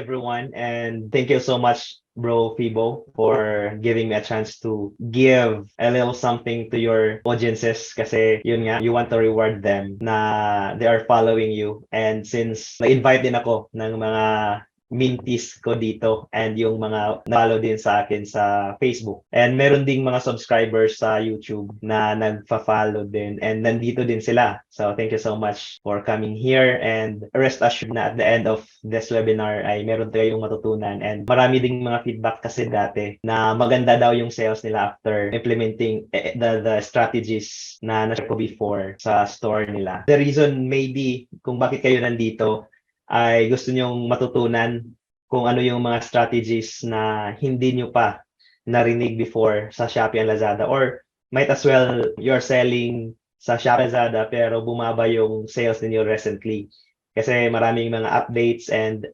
everyone, and thank you so much, Bro Fibo, for giving me a chance to give a little something to your audiences kasi yun nga, you want to reward them na they are following you. And since na-invite din ako ng mga minties ko dito and yung mga follow din sa akin sa Facebook. And meron ding mga subscribers sa YouTube na nagfa-follow din and nandito din sila. So thank you so much for coming here and rest assured na at the end of this webinar ay meron kayong matutunan and marami ding mga feedback kasi dati na maganda daw yung sales nila after implementing the strategies na na-share ko before sa store nila. The reason maybe kung bakit kayo nandito ay gusto nyong matutunan kung ano yung mga strategies na hindi nyo pa narinig before sa Shopee and Lazada, or might as well you're selling sa Shopee Lazada pero bumaba yung sales ninyo recently. Kasi maraming mga updates and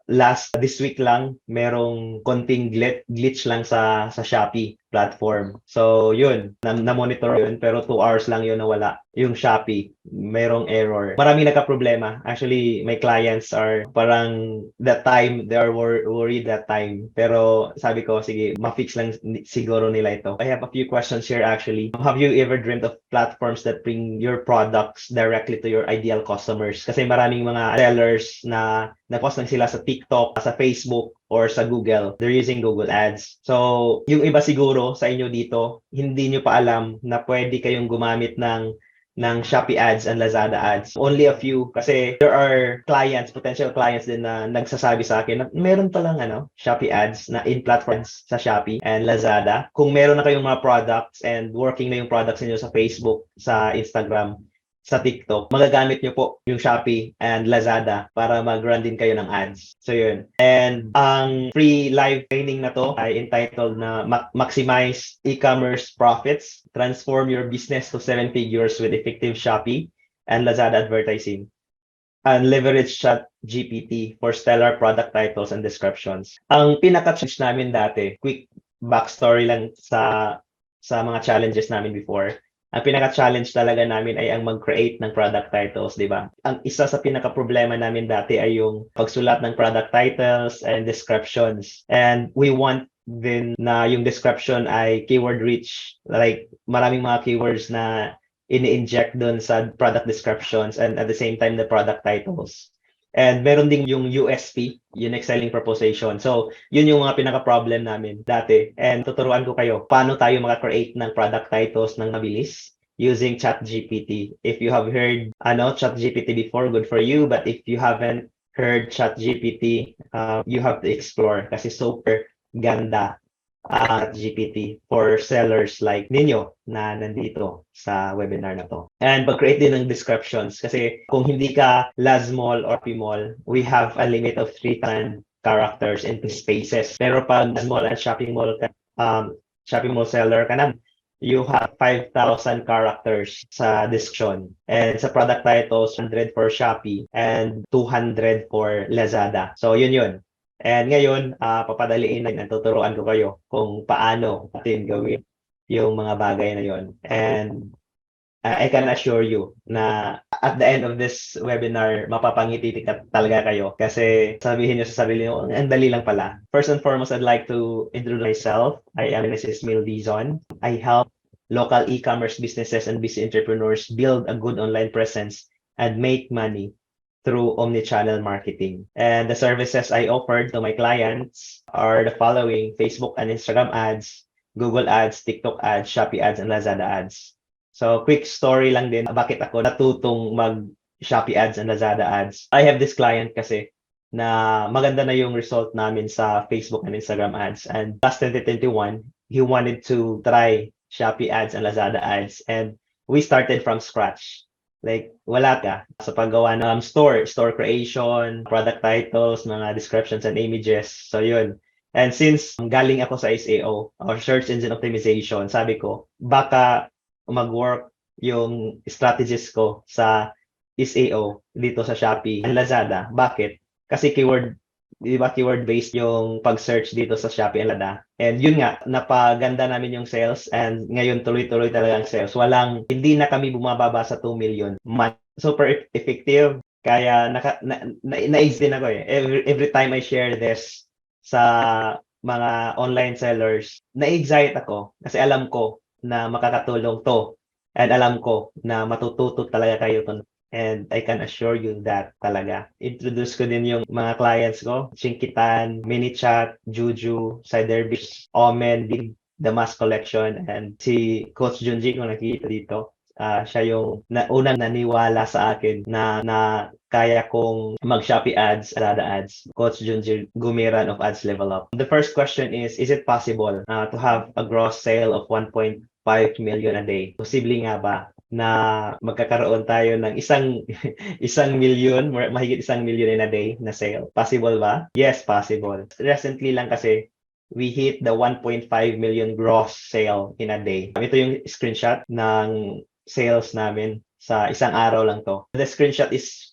this week lang merong konting glitch lang sa Shopee platform. So yun, na-monitor yun pero 2 hours lang yun nawala yung Shopee. Merong error. Maraming nagka-problema. Actually, my clients are parang that time, they are worried that time. Pero sabi ko, sige, ma-fix lang siguro nila ito. I have a few questions here actually. Have you ever dreamt of platforms that bring your products directly to your ideal customers? Kasi maraming mga sellers na nag-post lang sila sa TikTok, sa Facebook, or sa Google. They're using Google Ads. So, yung iba siguro sa inyo dito, hindi nyo pa alam na pwede kayong gumamit ng Shopee ads and Lazada ads. Only a few kasi there are clients, potential clients din na nagsasabi sa akin na meron palang Shopee ads na in platforms sa Shopee and Lazada. Kung meron na kayong mga products and working na yung products niyo sa Facebook, sa Instagram, sa TikTok, magagamit nyo po yung Shopee and Lazada para mag-run din kayo ng ads. So yun. And ang free live training na to ay entitled na Maximize E-commerce Profits, Transform Your Business to 7 Figures with Effective Shopee and Lazada Advertising, and Leverage ChatGPT for stellar product titles and descriptions. Ang pinaka-challenge namin dati, quick backstory lang sa mga challenges namin before. Ang pinaka-challenge talaga namin ay ang mag-create ng product titles, di ba? Ang isa sa pinaka-problema namin dati ay yung pagsulat ng product titles and descriptions. And we want din na yung description ay keyword rich, like maraming mga keywords na ini-inject dun sa product descriptions and at the same time the product titles. And meron ding yung USP, unique selling proposition. So, yun yung mga pinaka-problem namin dati. And tuturuan ko kayo paano tayo maka-create ng product titles ng mabilis using ChatGPT. If you have heard ChatGPT before, good for you. But if you haven't heard ChatGPT, you have to explore kasi super ganda GPT for sellers like ninyo na nandito sa webinar na to. And pag-create din ng descriptions kasi kung hindi ka Lazmall or Pimall, we have a limit of 3,000 characters into spaces. Pero pag Lazmall and Shopping Mall seller ka na, you have 5,000 characters sa description. And sa product titles, 100 for Shopee and 200 for Lazada. So yun. And ngayon, papadaliin na tuturuan ko kayo kung paano natin gawin yung mga bagay na yon. And I can assure you na at the end of this webinar, mapapangiti talaga kayo kasi sabihin nyo sa sarili nyo, ang dali lang pala. First and foremost, I'd like to introduce myself. I am Mrs. Mil Dizon. I help local e-commerce businesses and busy entrepreneurs build a good online presence and make money through omnichannel marketing. And the services I offered to my clients are the following: Facebook and Instagram ads, Google ads, TikTok ads, Shopee ads, and Lazada ads. So quick story lang din bakit ako natutong mag Shopee ads and Lazada ads. I have this client kasi na maganda na yung result namin sa Facebook and Instagram ads. And last 2021, he wanted to try Shopee ads and Lazada ads. And we started from scratch. Like, wala ka sa paggawa ng store creation, product titles, mga descriptions and images. So, yun. And since galing ako sa SEO or Search Engine Optimization, sabi ko, baka mag-work yung strategies ko sa SEO dito sa Shopee and Lazada. Bakit? Kasi keyword-based yung pag-search dito sa Shopee and Lazada. And yun nga, napaganda namin yung sales and ngayon tuloy-tuloy talaga ang sales. Hindi na kami bumababa sa 2 million month. Super effective. Kaya na-ease din ako eh. Every time I share this sa mga online sellers, na-excite ako kasi alam ko na makakatulong 'to and alam ko na matututo talaga kayo and I can assure you that talaga. Introduce ko din yung mga clients ko, Chinkitan, Minichat, Juju, Cider Beach, Omen, Big Damas Collection, and si Coach Junji kung nakikita dito. Siya yung unang naniwala sa akin na kaya kong mag-Shopee ads, Lazada ads. Coach Junji Gumiran of Ads Level Up. The first question is it possible to have a gross sale of 1.5 million a day? Posible nga ba na magkakaroon tayo ng isang milyon, mahigit 1 million in a day na sale? Possible ba? Yes, possible. Recently lang kasi we hit the 1.5 million gross sale in a day. Ito yung screenshot ng sales namin sa isang araw lang to. The screenshot is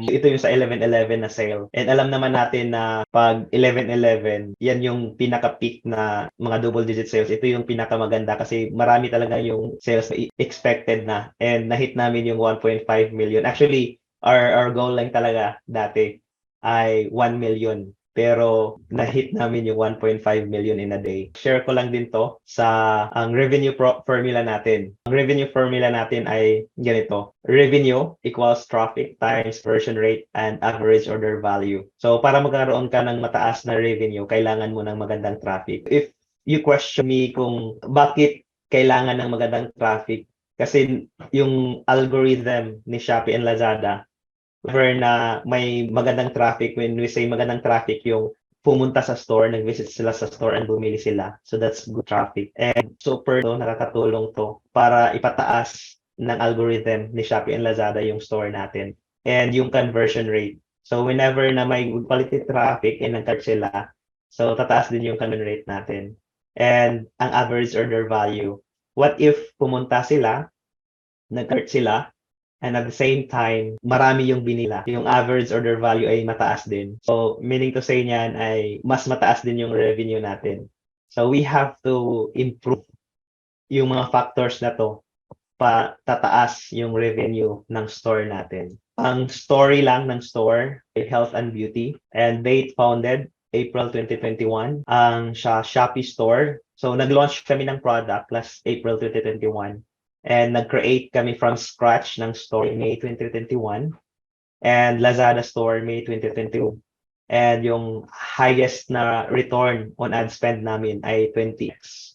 ito yung sa 11/11 na sale. And alam naman natin na pag 11/11, yan yung pinaka-peak na mga double digit sales. Ito yung pinakamaganda kasi marami talaga yung sales na expected na. And na-hit namin yung 1.5 million. Actually, our goal lang talaga dati ay 1 million. Pero na-hit namin yung 1.5 million in a day. Share ko lang din to sa ang revenue formula natin. Ang revenue formula natin ay ganito. Revenue equals traffic times conversion rate and average order value. So para magkaroon ka ng mataas na revenue, kailangan mo ng magandang traffic. If you question me kung bakit kailangan ng magandang traffic, kasi yung algorithm ni Shopee and Lazada na may magandang traffic. When we say magandang traffic, yung pumunta sa store, nag-visit sila sa store and bumili sila. So that's good traffic. And super nakakatulong to para ipataas ng algorithm ni Shopee and Lazada yung store natin. And yung conversion rate. So whenever na may good quality traffic and nag-cart sila, so tataas din yung conversion rate natin. And ang average order value. What if pumunta sila, nag-cart sila, and at the same time, marami yung binila. Yung average order value ay mataas din. So, meaning to say niyan ay mas mataas din yung revenue natin. So, we have to improve yung mga factors na to pa tataas yung revenue ng store natin. Ang story lang ng store ay Health and Beauty, and date founded April 2021 ang Shopee store. So, nag-launch kami ng product last April 2021. And nag-create kami from scratch ng store May 2021 and Lazada store May 2022. And yung highest na return on ad spend namin ay 20x.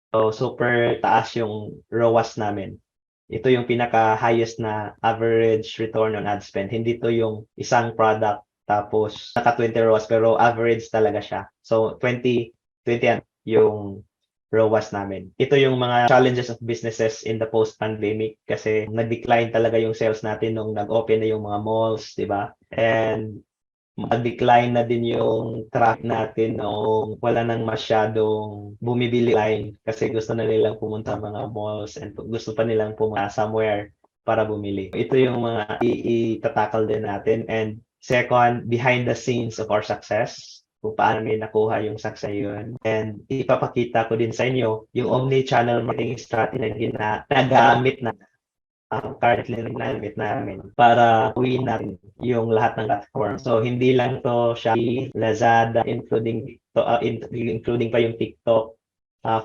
So super taas yung ROAS namin. Ito yung pinaka-highest na average return on ad spend. Hindi to yung isang product tapos naka 20 ROAS pero average talaga siya. So 20 yung ROAS namin. Ito yung mga challenges of businesses in the post-pandemic kasi nag-decline talaga yung sales natin nung nag-open na yung mga malls, di ba? And mag-decline na din yung traffic natin nung wala nang masyadong bumibili line kasi gusto na nilang pumunta mga malls and gusto pa nilang pumunta somewhere para bumili. Ito yung mga itatakal din natin. And second, behind the scenes of our success, kung paano may nakuha yung success yun. And ipapakita ko din sa inyo yung omni-channel marketing strategy na nagamit na currently nagamit namin para win natin yung lahat ng platform. So hindi lang to Shopee, Lazada, including pa yung TikTok,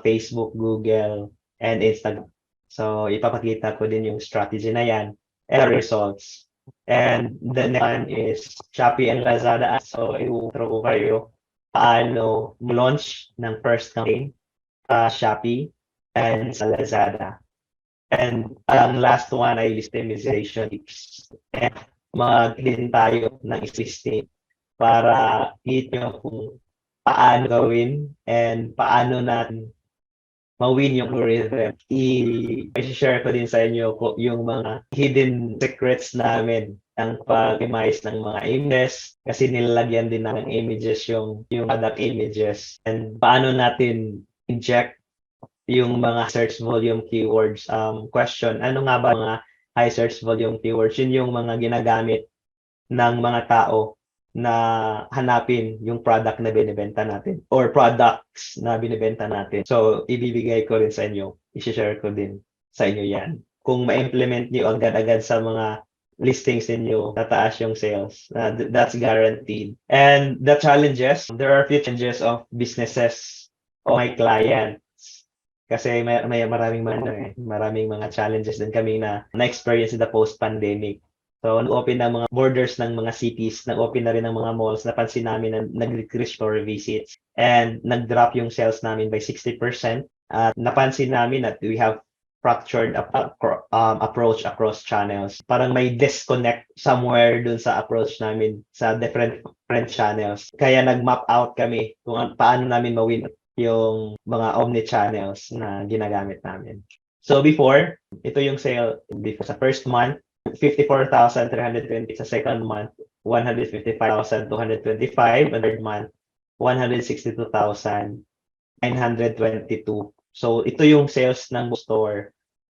Facebook, Google, and Instagram. So ipapakita ko din yung strategy na yan and results. And the next one is Shopee and Lazada. So, i-intro ko kayo paano launch ng first campaign sa Shopee and sa Lazada. And ang last one ay listimization tips. And mag-din tayo ng listing para i-nyo kung paano gawin and paano natin ma-win yung algorithm. I-share ko din sa inyo yung mga hidden secrets namin ng pag-optimize ng mga images kasi nilalagyan din ng images yung product images and paano natin inject yung mga search volume keywords. Question, ano nga ba mga high search volume keywords? Yun yung mga ginagamit ng mga tao na hanapin yung product na binibenta natin or products na binibenta natin. So, ibibigay ko rin sa inyo. I-share ko din sa inyo yan. Kung ma-implement niyo agad-agad sa mga listings ninyo, tataas yung sales. That's guaranteed. And the challenges, there are a few challenges of businesses of my clients. Kasi may maraming mga challenges din kami na-experience in the post-pandemic. So, nag-open na mga borders ng mga cities, nag-open na rin ng mga malls, napansin namin na nag-decrease store visits, and nag-drop yung sales namin by 60%. At napansin namin that we have fractured approach across channels. Parang may disconnect somewhere dun sa approach namin sa different channels. Kaya nag-map out kami kung paano namin mawin yung mga omni-channels na ginagamit namin. So before, ito yung sale before sa first month, 54,320 sa second month, 155,225 and third month, 162,922. So ito yung sales ng store.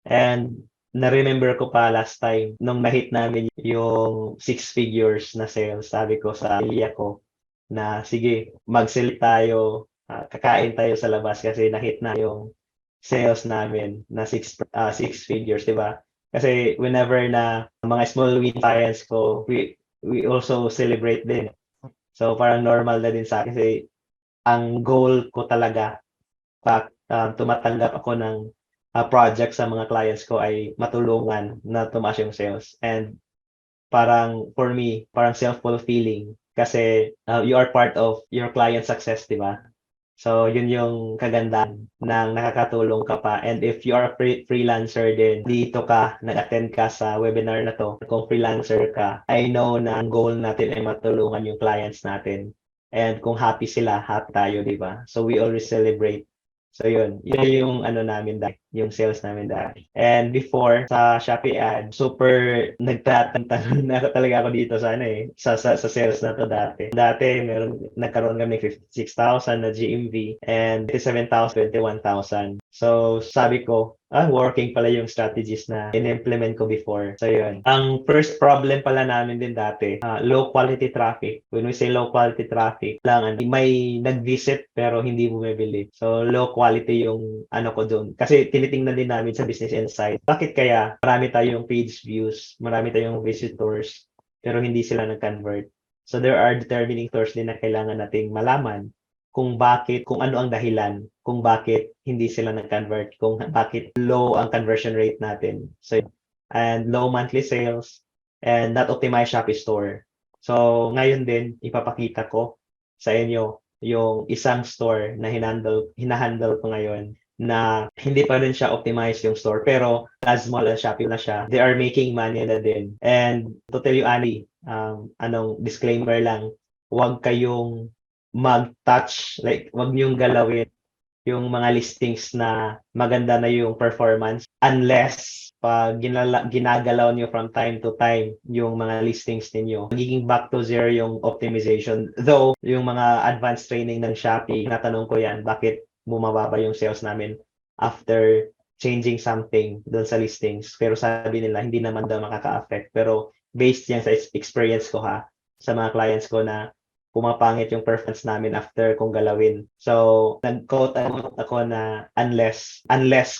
And na-remember ko pa last time nung na-hit namin yung 6 figures na sales. Sabi ko sa pamilya ko na sige, mag-sell tayo, kakain tayo sa labas kasi na-hit na yung sales namin na 6 figures, di ba? Kasi whenever na mga small win clients ko, we also celebrate din. So parang normal na din sa akin kasi ang goal ko talaga pag tumatanggap ako ng project sa mga clients ko ay matulungan na tumaas yung sales. And parang for me, parang self-fulfilling kasi you are part of your client success, di ba? So, yun yung kagandahan ng nakakatulong ka pa. And if you are a freelancer din, dito ka, nag-attend ka sa webinar na to, kung freelancer ka, I know na ang goal natin ay matulungan yung clients natin. And kung happy sila, happy tayo, di ba? So, we always celebrate. So yun yung ano namin dati, yung sales namin dati. And before sa Shopee ad, super nagtatanong na talaga ako dito sa sa sales na to dati. Dati nagkaroon kami 56,000 na GMV and 57,000, 21,000. So sabi ko, working pala yung strategies na in-implement ko before. So yun. Ang first problem pala namin din dati, low quality traffic. When we say low quality traffic, may nag-visit pero hindi bumibili. So low quality yung ano ko doon. Kasi tinitingnan din namin sa Business Insight. Bakit kaya marami tayong page views, marami tayong visitors, pero hindi sila nag-convert? So there are determining factors din na kailangan nating malaman kung ano ang dahilan, kung bakit hindi sila nag-convert, kung bakit low ang conversion rate natin. So, and low monthly sales and not optimized Shopee store. So, ngayon din, ipapakita ko sa inyo yung isang store na hinahandle ko ngayon na hindi pa rin siya optimized yung store pero as small as Shopee na siya, they are making money na din. And to tell you, Annie, anong disclaimer lang, huwag kayong mag-touch, like wag niyong galawin yung mga listings na maganda na yung performance unless pag ginagalaw niyo from time to time yung mga listings ninyo. Magiging back to zero yung optimization. Though, yung mga advanced training ng Shopee, natanong ko yan, bakit bumababa yung sales namin after changing something doon sa listings. Pero sabi nila, hindi naman daw makaka-affect. Pero based yan sa experience ko sa mga clients ko na pumapangit yung performance namin after kong galawin. So, nag-quote ako na unless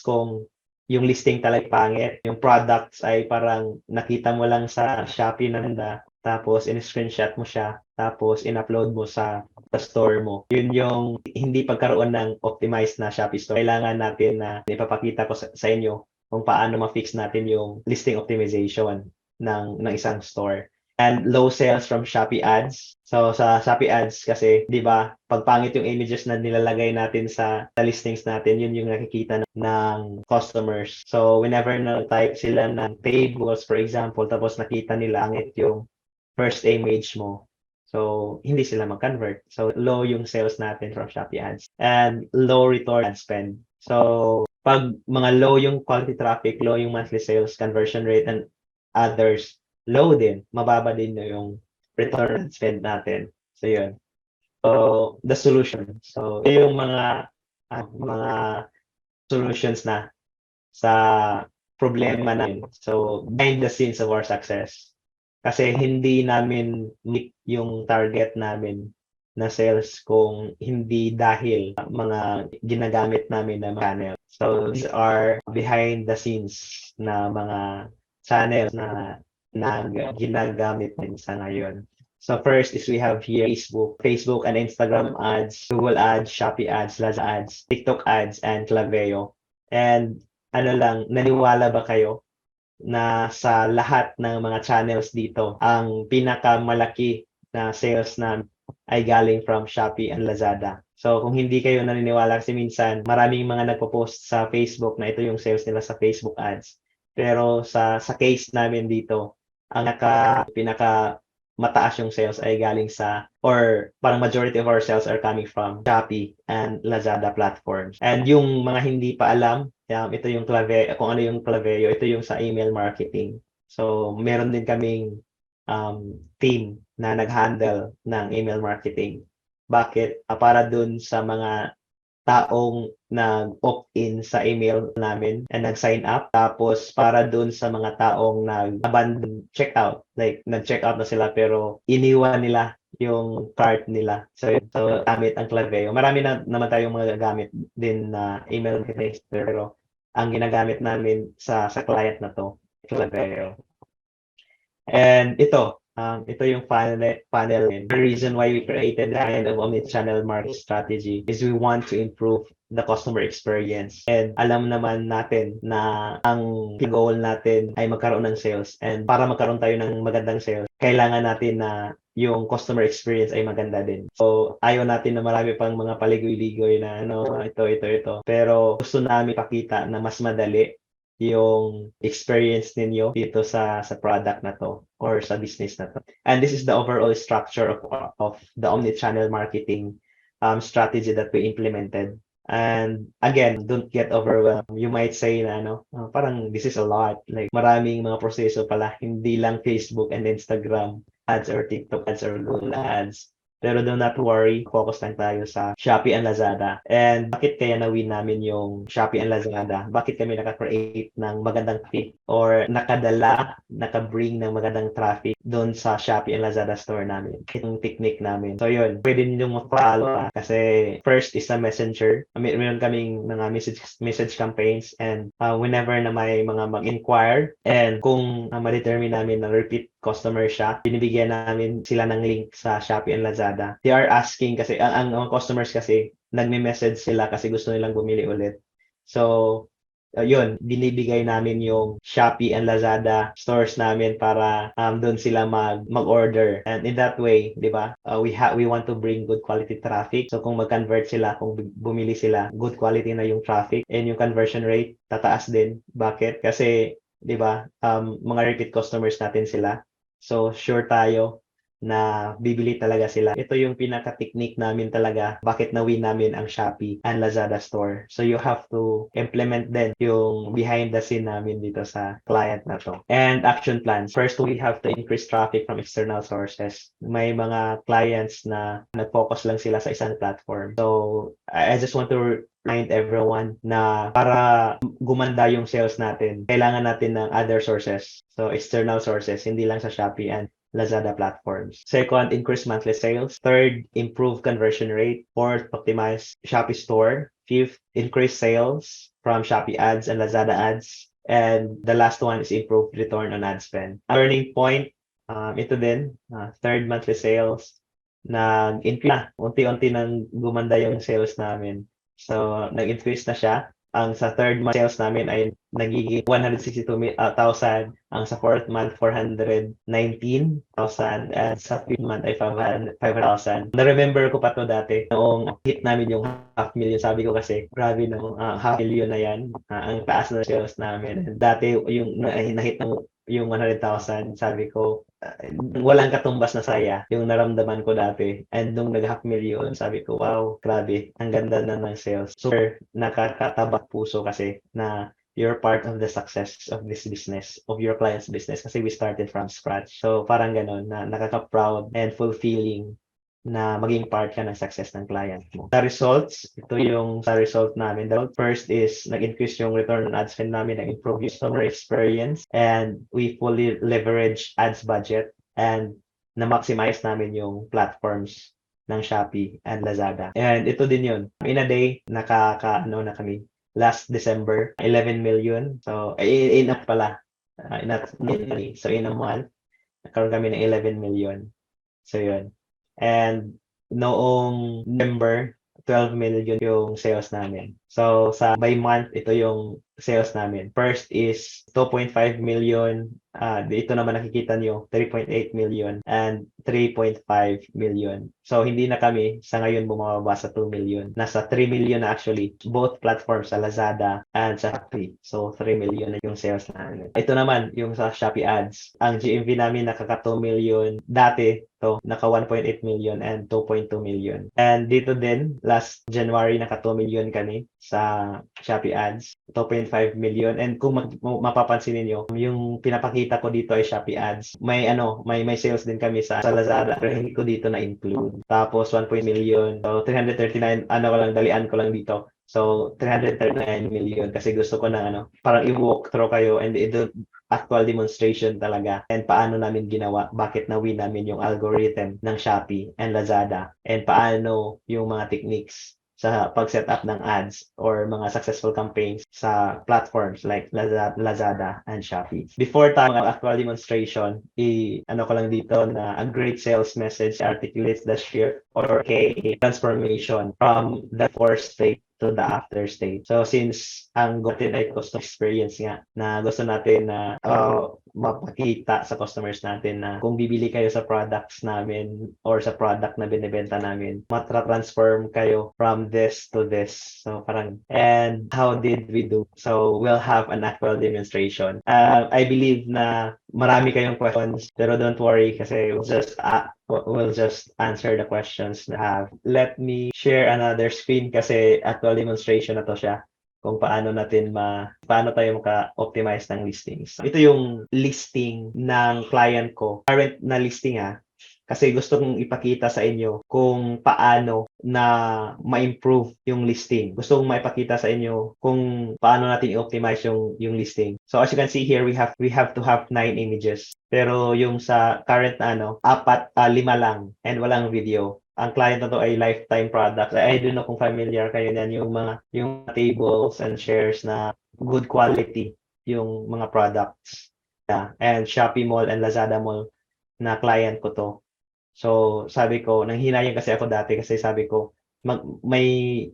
kung yung listing talaga pangit, yung products ay parang nakita mo lang sa Shopee na tapos in-screenshot mo siya, tapos in-upload mo sa store mo. Yun yung hindi pagkaroon ng optimized na Shopee store. Kailangan natin na ipapakita ko sa inyo kung paano ma-fix natin yung listing optimization ng isang store. And low sales from Shopee ads. So sa Shopee ads kasi, 'di ba, pag pangit yung images na nilalagay natin sa listings natin, yun yung nakikita ng customers. So whenever na-type sila ng tables, for example, tapos nakita nila angit yung first image mo, so hindi sila mag-convert. So low yung sales natin from Shopee ads and low return ad spend. So pag mga low yung quality traffic, low yung monthly sales, conversion rate, and others, low din, mababa din yung return on spend natin. So, yun. So, the solution. So, yung mga solutions na sa problema namin. So, behind the scenes of our success. Kasi hindi namin meet yung target namin na sales kung hindi dahil mga ginagamit namin na channel. So, these are behind the scenes na mga channels na na ginagamit din sa ngayon. So first is we have here Facebook and Instagram ads, Google ads, Shopee ads, Lazada ads, TikTok ads, and Klaviyo. And ano lang, naniwala ba kayo na sa lahat ng mga channels dito, ang pinakamalaki na sales na ay galing from Shopee and Lazada. So kung hindi kayo naniniwala kasi minsan maraming mga nagpo-post sa Facebook na ito yung sales nila sa Facebook ads. Pero sa case namin dito, ang pinaka mataas yung sales ay galing sa or parang majority of our sales are coming from Shopee and Lazada platforms. And yung mga hindi pa alam, ito yung kung ano yung Klaviyo, ito yung sa email marketing. So meron din kaming team na nag-handle ng email marketing. Bakit? Para dun sa mga taong nag-opt-in sa email namin and nag-sign up. Tapos para dun sa mga taong nag-abandon checkout, like nag-checkout na sila pero iniwan nila yung cart nila. So gamit ang Klaviyo. Marami na naman tayong mga gamit din na email marketing, pero ang ginagamit namin sa client na to, Klaviyo. And ito yung panel. The reason why we created that kind of omni-channel marketing strategy is we want to improve the customer experience. And alam naman natin na ang goal natin ay magkaroon ng sales. And para magkaroon tayo ng magandang sales, kailangan natin na yung customer experience ay maganda din. So, ayaw natin na marami pang mga paligoy-ligoy na ito. Pero gusto namin pakita na mas madali yung experience ninyo dito sa product na to or sa business na to. And this is the overall structure of the omni-channel marketing strategy that we implemented. And again, don't get overwhelmed. You might say na parang this is a lot. Like maraming mga proseso pala, hindi lang Facebook and Instagram ads or TikTok ads or Google ads. Pero do not worry, focus lang tayo sa Shopee and Lazada. And bakit kaya na-win namin yung Shopee and Lazada? Bakit kami naka-create ng magandang fit or naka-bring ng magandang traffic doon sa Shopee and Lazada store namin? Itong technique namin. So yun, pwede ninyong mag-follow kasi first is a messenger. Meron kaming mga message campaigns and whenever na may mga mag-inquire and kung ma-determine namin na repeat customer siya, binibigyan namin sila ng link sa Shopee and Lazada. They are asking kasi, ang customers kasi, nagme-message sila kasi gusto nilang bumili ulit. So, yun, binibigay namin yung Shopee and Lazada stores namin para doon sila mag-order. And in that way, di ba, we want to bring good quality traffic. So kung mag-convert sila, kung bumili sila, good quality na yung traffic and yung conversion rate, tataas din. Bakit? Kasi, di ba, mga repeat customers natin sila. So sure tayo na bibili talaga sila. Ito yung pinaka-technique namin talaga bakit na-win namin ang Shopee and Lazada store. So you have to implement din yung behind the scene namin dito sa client na to. And action plans. First, we have to increase traffic from external sources. May mga clients na nag-focus lang sila sa isang platform. So I just want to remind everyone na para gumanda yung sales natin, kailangan natin ng other sources. So external sources, hindi lang sa Shopee and Lazada platforms. Second, increase monthly sales. Third, improve conversion rate. Fourth, optimize Shopee store. Fifth, increase sales from Shopee ads and Lazada ads. And the last one is improve return on ad spend. Turning point, ito din, third monthly sales. Nag-increase na. Unti-unti nang gumanda yung sales namin. So, nag-increase na siya. Ang sa third month sales namin ay nagiging 162,000. Ang sa fourth month, 419,000. And sa fifth month ay 500,000. Na-remember ko pa to dati. Noong hit namin yung half million, sabi ko kasi, grabe no, half million na yan. Ang taas na sales namin. And dati yung na-hit ng yung 100,000, sabi ko, walang katumbas na saya yung naramdaman ko dati. And nung nag-half million, sabi ko, wow, grabe, ang ganda na ng sales. Super nakakatabak puso kasi na you're part of the success of this business, of your client's business kasi we started from scratch. So parang ganun, na nakaka-proud and fulfilling na maging part ka ng success ng client mo. The results, ito yung sa result namin. The first is nag-increase yung return on ad spend namin, nag-improve yung customer experience, and we fully leverage ads budget and na-maximize namin yung platforms ng Shopee and Lazada. And ito din yun. In a day, na kami. Last December, 11 million. So, enough pala. not money. So in a month, nagkaroon kami ng 11 million. So yun. And noong November, 12 million yung sales namin. So sa by month, ito yung sales namin. First is 2.5 million. Dito naman nakikita nyo, 3.8 million and 3.5 million. So hindi na kami sa ngayon bumababa sa 2 million. Nasa 3 million na actually, both platforms sa Lazada and sa Shopee. So 3 million na yung sales namin. Ito naman, yung sa Shopee ads. Ang GMV namin nakaka 2 million dati. So, naka 1.8 million and 2.2 million. And dito din, last January, naka 2 million kami sa Shopee ads. 2.5 million. And kung mapapansin niyo, yung pinapakita ko dito ay Shopee ads. May sales din kami sa Lazada, pero hindi ko dito na include. Tapos 1 million. So 339, dalian ko lang dito. So 339 million kasi gusto ko na parang i-walk through kayo and actual demonstration talaga and paano namin ginawa, bakit na-win namin yung algorithm ng Shopee and Lazada and paano yung mga techniques sa pag-set up ng ads or mga successful campaigns sa platforms like Lazada and Shopee. Before tayo actual demonstration, ko lang dito na a great sales message articulates the shift or transformation from the first state to the after state. So since ang goal natin ay customer experience nga na gusto natin na mapakita sa customers natin na kung bibili kayo sa products namin or sa product na binibenta namin, matra-transform kayo from this to this. So parang, and how did we do? So we'll have an actual demonstration. I believe na marami kayong questions, pero don't worry kasi we'll just answer the questions na have. Let me share another screen kasi actual demonstration na to siya kung paano tayo maka-optimize ng listings. Ito yung listing ng client ko. Current na listing kasi gusto kong ipakita sa inyo kung paano na ma-improve yung listing. Gusto kong maipakita sa inyo kung paano natin i-optimize yung listing. So as you can see here, we have to have 9 images. Pero yung sa current na 5 lang and walang video. Ang client na to ay lifetime product. I don't know kung familiar kayo niyan yung tables and shares na good quality yung mga products. And Shopee Mall and Lazada Mall na client ko to. So sabi ko, nanghinayang kasi ako dati kasi sabi ko, may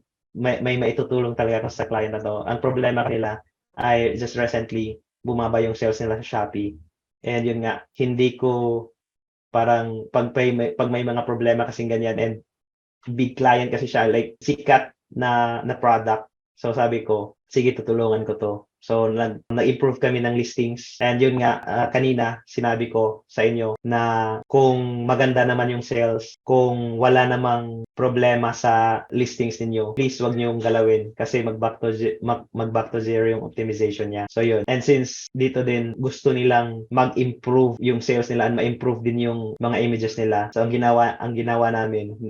maitutulong talaga ako sa client na to. Ang problema nila ay just recently bumaba yung sales nila sa Shopee. And yun nga, hindi ko parang pag may mga problema kasing ganyan and big client kasi siya, like sikat na product. So sabi ko, sige tutulungan ko to. So nag-improve kami ng listings and yun nga kanina sinabi ko sa inyo na kung maganda naman yung sales, kung wala namang problema sa listings ninyo, please wag niyo galawin kasi mag-back to zero yung optimization niya. So yun. And since dito din gusto nilang mag-improve yung sales nila and ma-improve din yung mga images nila. So ang ginawa namin,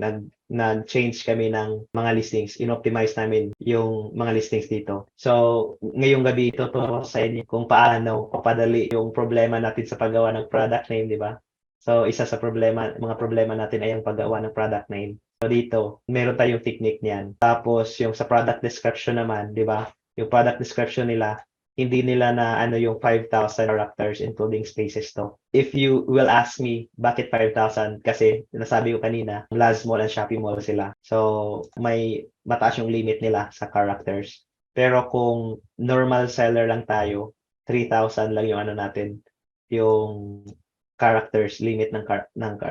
nag-change kami ng mga listings, in-optimize namin yung mga listings dito. So, ngayong gabi tuturo sa inyo kung paano papadali yung problema natin sa paggawa ng product name, di ba? So, isa sa mga problema natin ay ang paggawa ng product name. So, dito, meron tayong technique niyan. Tapos, yung sa product description naman, di ba? Yung product description nila, hindi nila na yung 5,000 characters including spaces to. If you will ask me, bakit 5,000? Kasi nasabi ko kanina, Laz Mall and Shopee Mall sila. So, may mataas yung limit nila sa characters. Pero kung normal seller lang tayo, 3,000 lang yung natin, yung characters limit ng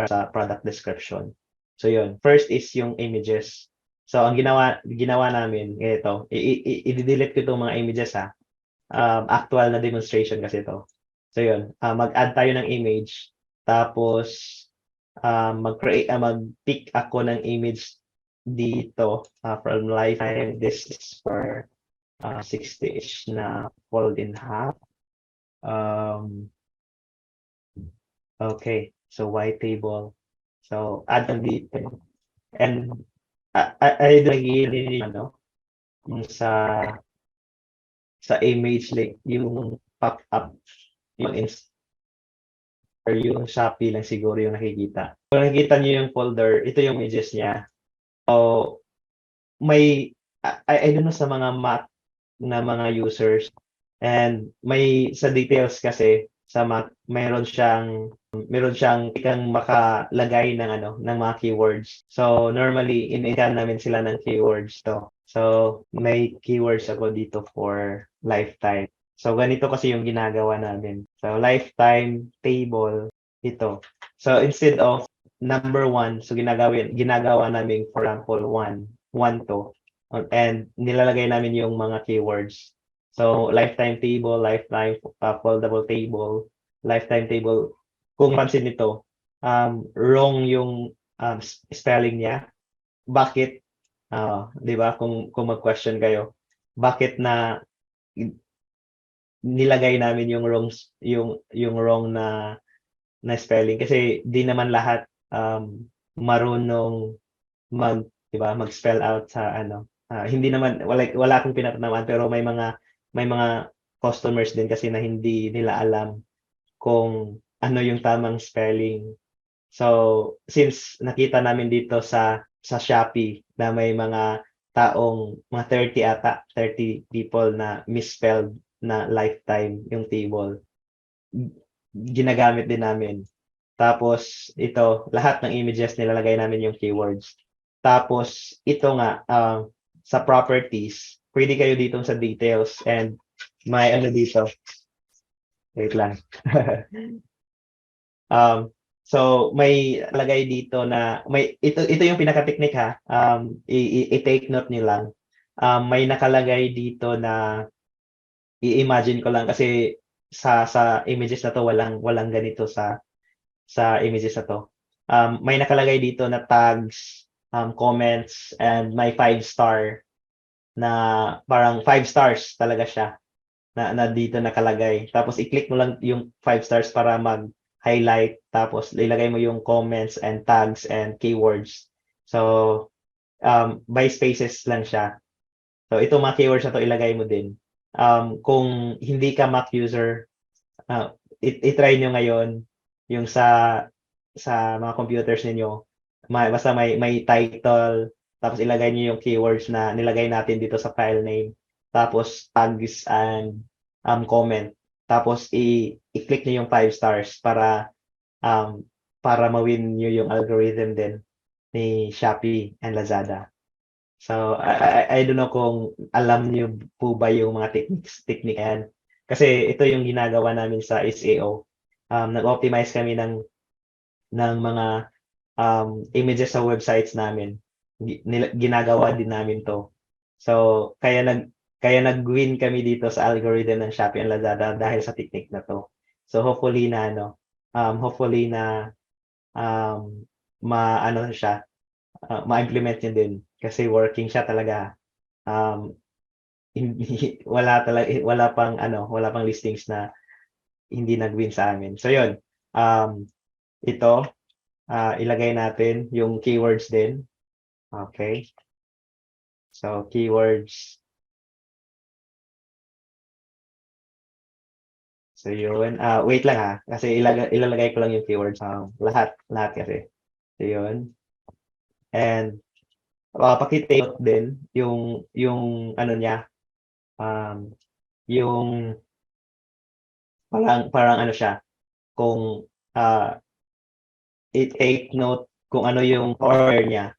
sa product description. So, yun. First is yung images. So, ang ginawa namin, ito, i-delete ko itong mga images actual na demonstration kasi ito. So yun, mag-add tayo ng image, tapos mag-pick ako ng image dito from lifetime. This is for 60-ish na fold in half. Okay, so white table. So add them dito. And I nagiging yung sa image like yung pop-up yung or yung Shopee lang siguro yung nakikita. Kung nakikita niyo yung folder, ito yung images niya. So, may, I don't know sa mga Mac na mga users, And may sa details kasi sa Mac, meron siyang ikang makalagay ng ano, ng mga keywords. So normally in-scan namin sila ng keywords to. So may keywords ako dito for lifetime. So ganito kasi yung ginagawa namin. So lifetime table ito. So instead of number one, so ginagawa namin for example one to, and nilalagay namin yung mga keywords. So lifetime table, lifetime foldable table, lifetime table. Kung pansin nito, wrong yung spelling niya. Bakit? 'Di ba? Kung mag-question kayo, bakit na nilagay namin yung wrong na spelling kasi di naman lahat marunong 'di ba, mag-spell out sa ano. Hindi naman wala akong pinapanaman pero may mga customers din kasi na hindi nila alam kung ano yung tamang spelling. So, since nakita namin dito sa Shopee na may mga taong mga 30 ata, 30 people na misspelled na lifetime yung table, ginagamit din namin. Tapos ito, lahat ng images nilalagay namin yung keywords. Tapos ito nga, sa properties, pwede kayo dito sa details and may ano dito, wait lang. So may lagay dito na ito yung pinaka-technique ha. I-take note niyo lang. May nakalagay dito na i-imagine ko lang kasi sa images na to walang ganito sa images na to. May nakalagay dito na tags, comments, and may 5-star na parang 5 stars talaga siya na dito nakalagay. Tapos i-click mo lang yung 5 stars para mag-highlight. Tapos ilagay mo yung comments and tags and keywords. So, by spaces lang siya. So, itong mga keywords na to ilagay mo din. Kung hindi ka Mac user, i-try nyo ngayon yung sa mga computers ninyo, basta may title, tapos ilagay niyo yung keywords na nilagay natin dito sa file name, tapos tags and comment. Tapos i-click niyo yung 5 stars para ma-win niyo yung algorithm din ni Shopee and Lazada. So I don't know kung alam niyo po ba yung mga technique yan. Kasi ito yung ginagawa namin sa SEO. Nag-optimize kami ng mga images sa websites namin. Ginagawa din namin 'to. So, kaya nag-win kami dito sa algorithm ng Shopee and Lazada dahil sa technique na 'to. So, hopefully na maano siya, ma-implement niyo din kasi working siya talaga. Um, Hindi wala pang listings na hindi nag-win sa amin. So, 'yun, ito, ilagay natin yung keywords din. Okay. So, keywords. So, yun. Wait lang ha. Kasi ilalagay ko lang yung keywords. Lahat kasi. So, yun. And, paki-take din yung ano niya, um, yung parang ano siya, kung i-take note kung ano yung order niya.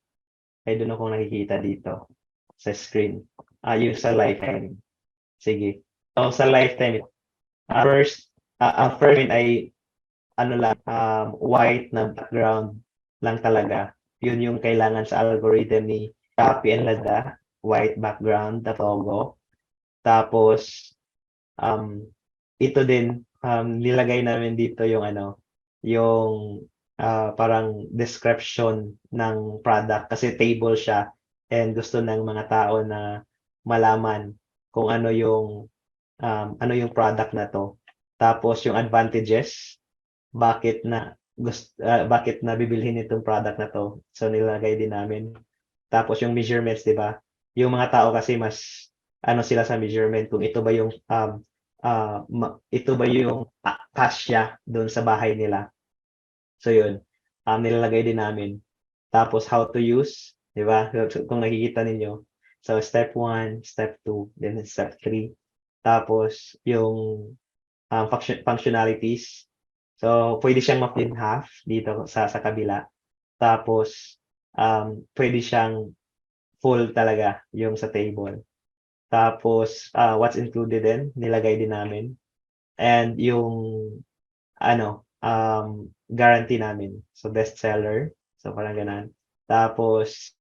I don't know kung nakikita dito sa screen. Yung sa lifetime. Sige. So, sa lifetime, first ay ano lang, white na background lang talaga. Yun yung kailangan sa algorithm ni Shopee and Lazada, white background na logo. Tapos, um, ito din, nilagay namin dito yung ano, yung parang description ng product kasi table siya and gusto ng mga tao na malaman kung ano yung product na to. Tapos yung advantages, bakit na bibilhin itong product na 'to. So nilagay din namin. Tapos yung measurements, 'di ba? Yung mga tao kasi mas ano sila sa measurement kung ito ba yung kasya doon sa bahay nila. So yun, nilalagay din namin. Tapos how to use, 'di ba? So, kung nakikita ninyo. So step 1, step 2, then step 3. tapos yung functionalities. So, pwede siyang ma-flip in half dito sa kabila. Tapos, pwede siyang full talaga yung sa table. Tapos, what's included din, nilagay din namin. And yung, guarantee namin. So, bestseller. So, parang ganun. Tapos,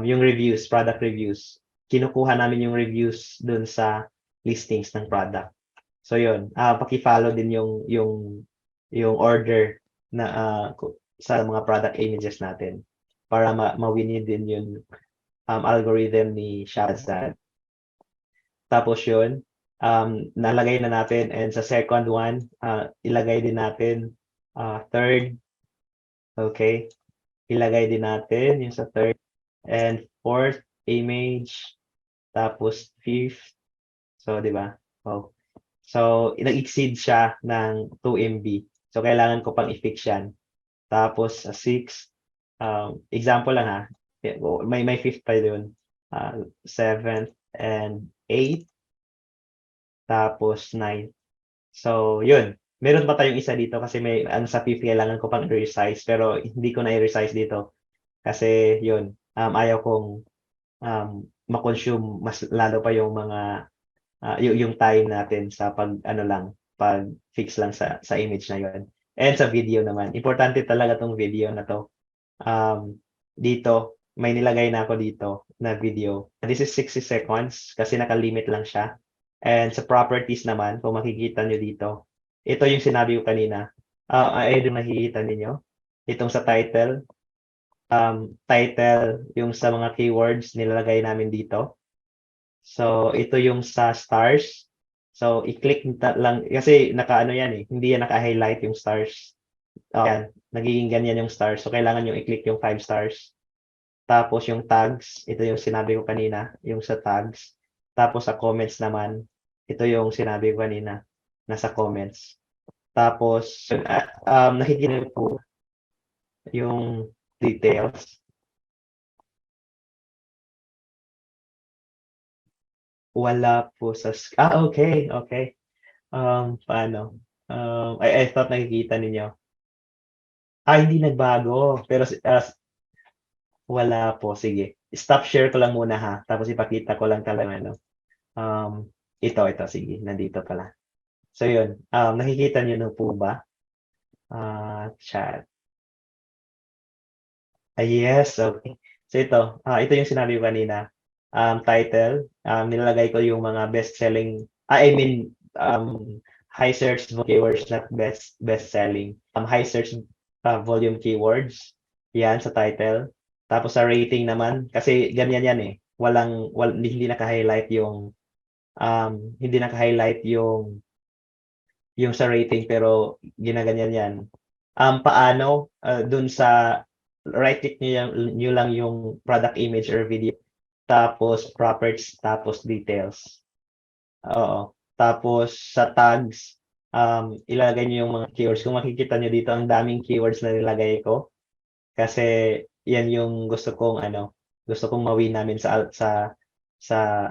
yung reviews, product reviews. Kinukuha namin yung reviews dun sa listings ng product. So, yun. Paki-follow din yung order na sa mga product images natin para mawin din yung algorithm ni Shazad. Tapos yun, nalagay na natin, and sa second one, ilagay din natin third. Okay. Ilagay din natin yung sa third and fourth image, tapos fifth. So, di ba? Oh. So, nag-exceed siya ng 2 MB. So, kailangan ko pang i-fix yan. Tapos sa 6, example lang ha, may fifth pa yun, 7th and 8th, tapos 9th. So yun, meron pa tayong isa dito kasi may sa fifth kailangan ko pang i-resize pero hindi ko na i-resize dito kasi yun, ayaw kong ma-consume mas lalo pa yung mga yung time natin sa pag fix lang sa image na yun. And sa video naman, importante talaga tong video na to. Dito, may nilagay na ako dito na video. This is 60 seconds kasi nakalimit lang siya. And sa properties naman, kung makikita nyo dito, ito yung sinabi ko kanina. Ay, yung nakikita ninyo. Itong sa title. Title, yung sa mga keywords, nilalagay namin dito. So, ito yung sa stars. So, i-click lang, kasi naka-ano yan eh, hindi yan naka-highlight yung stars. Yan, nagiging ganyan yung stars. So, kailangan yung i-click yung 5 stars. Tapos yung tags, ito yung sinabi ko kanina, yung sa tags. Tapos sa comments naman, ito yung sinabi ko kanina, nasa comments. Tapos, nakikita po yung details. Wala po sa... okay, okay. Paano? I thought nakikita ninyo. Hindi nagbago. Pero wala po. Sige. Stop share ko lang muna ha. Tapos ipakita ko lang talaga ano. Ito. Sige. Nandito pala. So yun. Nakikita niyo na po ba? Chat. Yes. Okay. So ito yung sinabi ko kanina. Title. Nilalagay ko yung mga best-selling. I mean, high search keywords, not best-selling. High search volume keywords. Yan sa title. Tapos sa rating naman, kasi ganyan yan eh. Hindi naka-highlight yung sa rating pero ginaganyan yan. Paano dun sa right click nyo lang yung product image or video, tapos properties, tapos details. Oo. Tapos sa tags, ilagay nyo yung mga keywords. Kung makikita nyo dito, ang daming keywords na nilagay ko. Kasi yan yung gusto kong mawin namin sa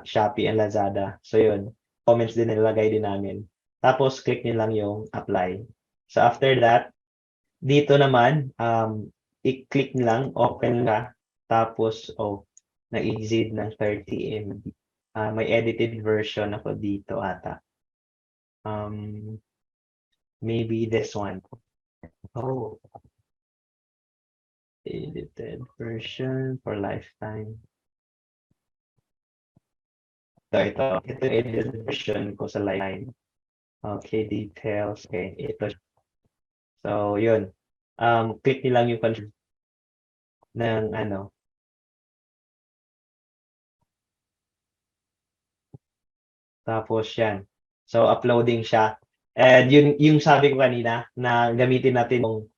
Shopee and Lazada. So yun, comments din nilagay din namin. Tapos click nyo lang yung apply. So after that, dito naman, i-click nyo lang, open ka, tapos na-exceed ng 30 MB. May edited version ako dito ata. Maybe this one. Edited version for lifetime. Ito yung edited version ko sa lifetime. Okay, details. Okay, ito. So, yun. Click nyo lang yung confirm ng Tapos yan. So, uploading siya. And yung sabi ko kanina na gamitin natin yung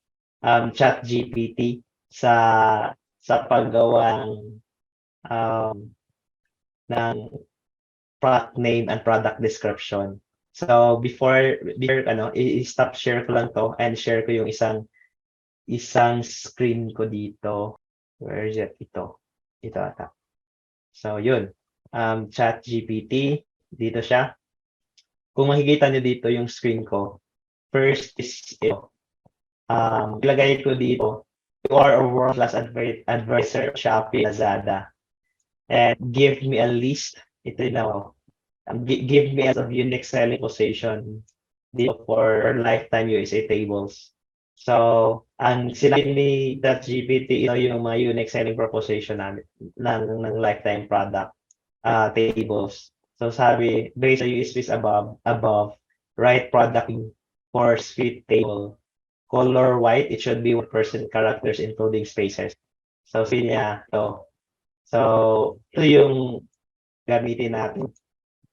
ChatGPT sa paggawa ng product name and product description. So before i-stop share ko lang to and share ko yung isang screen ko dito. Where is it? Ito ata. So yun. ChatGPT, dito siya. kung makikita niyo dito yung screen ko, first is ito. Ilagay ko dito, you are a world-class advisor of Shopee, Lazada, and give me a list. Ito na, give me a unique selling position dito for lifetime USA tables. So, ang sinabi ni ChatGPT, ito yung mga unique selling proposition namin ng lifetime product tables. So sabi, based on USPs above, write product for speed table. Color white, it should be 1% characters including spaces. So sabi niya, so ito yung gamitin natin.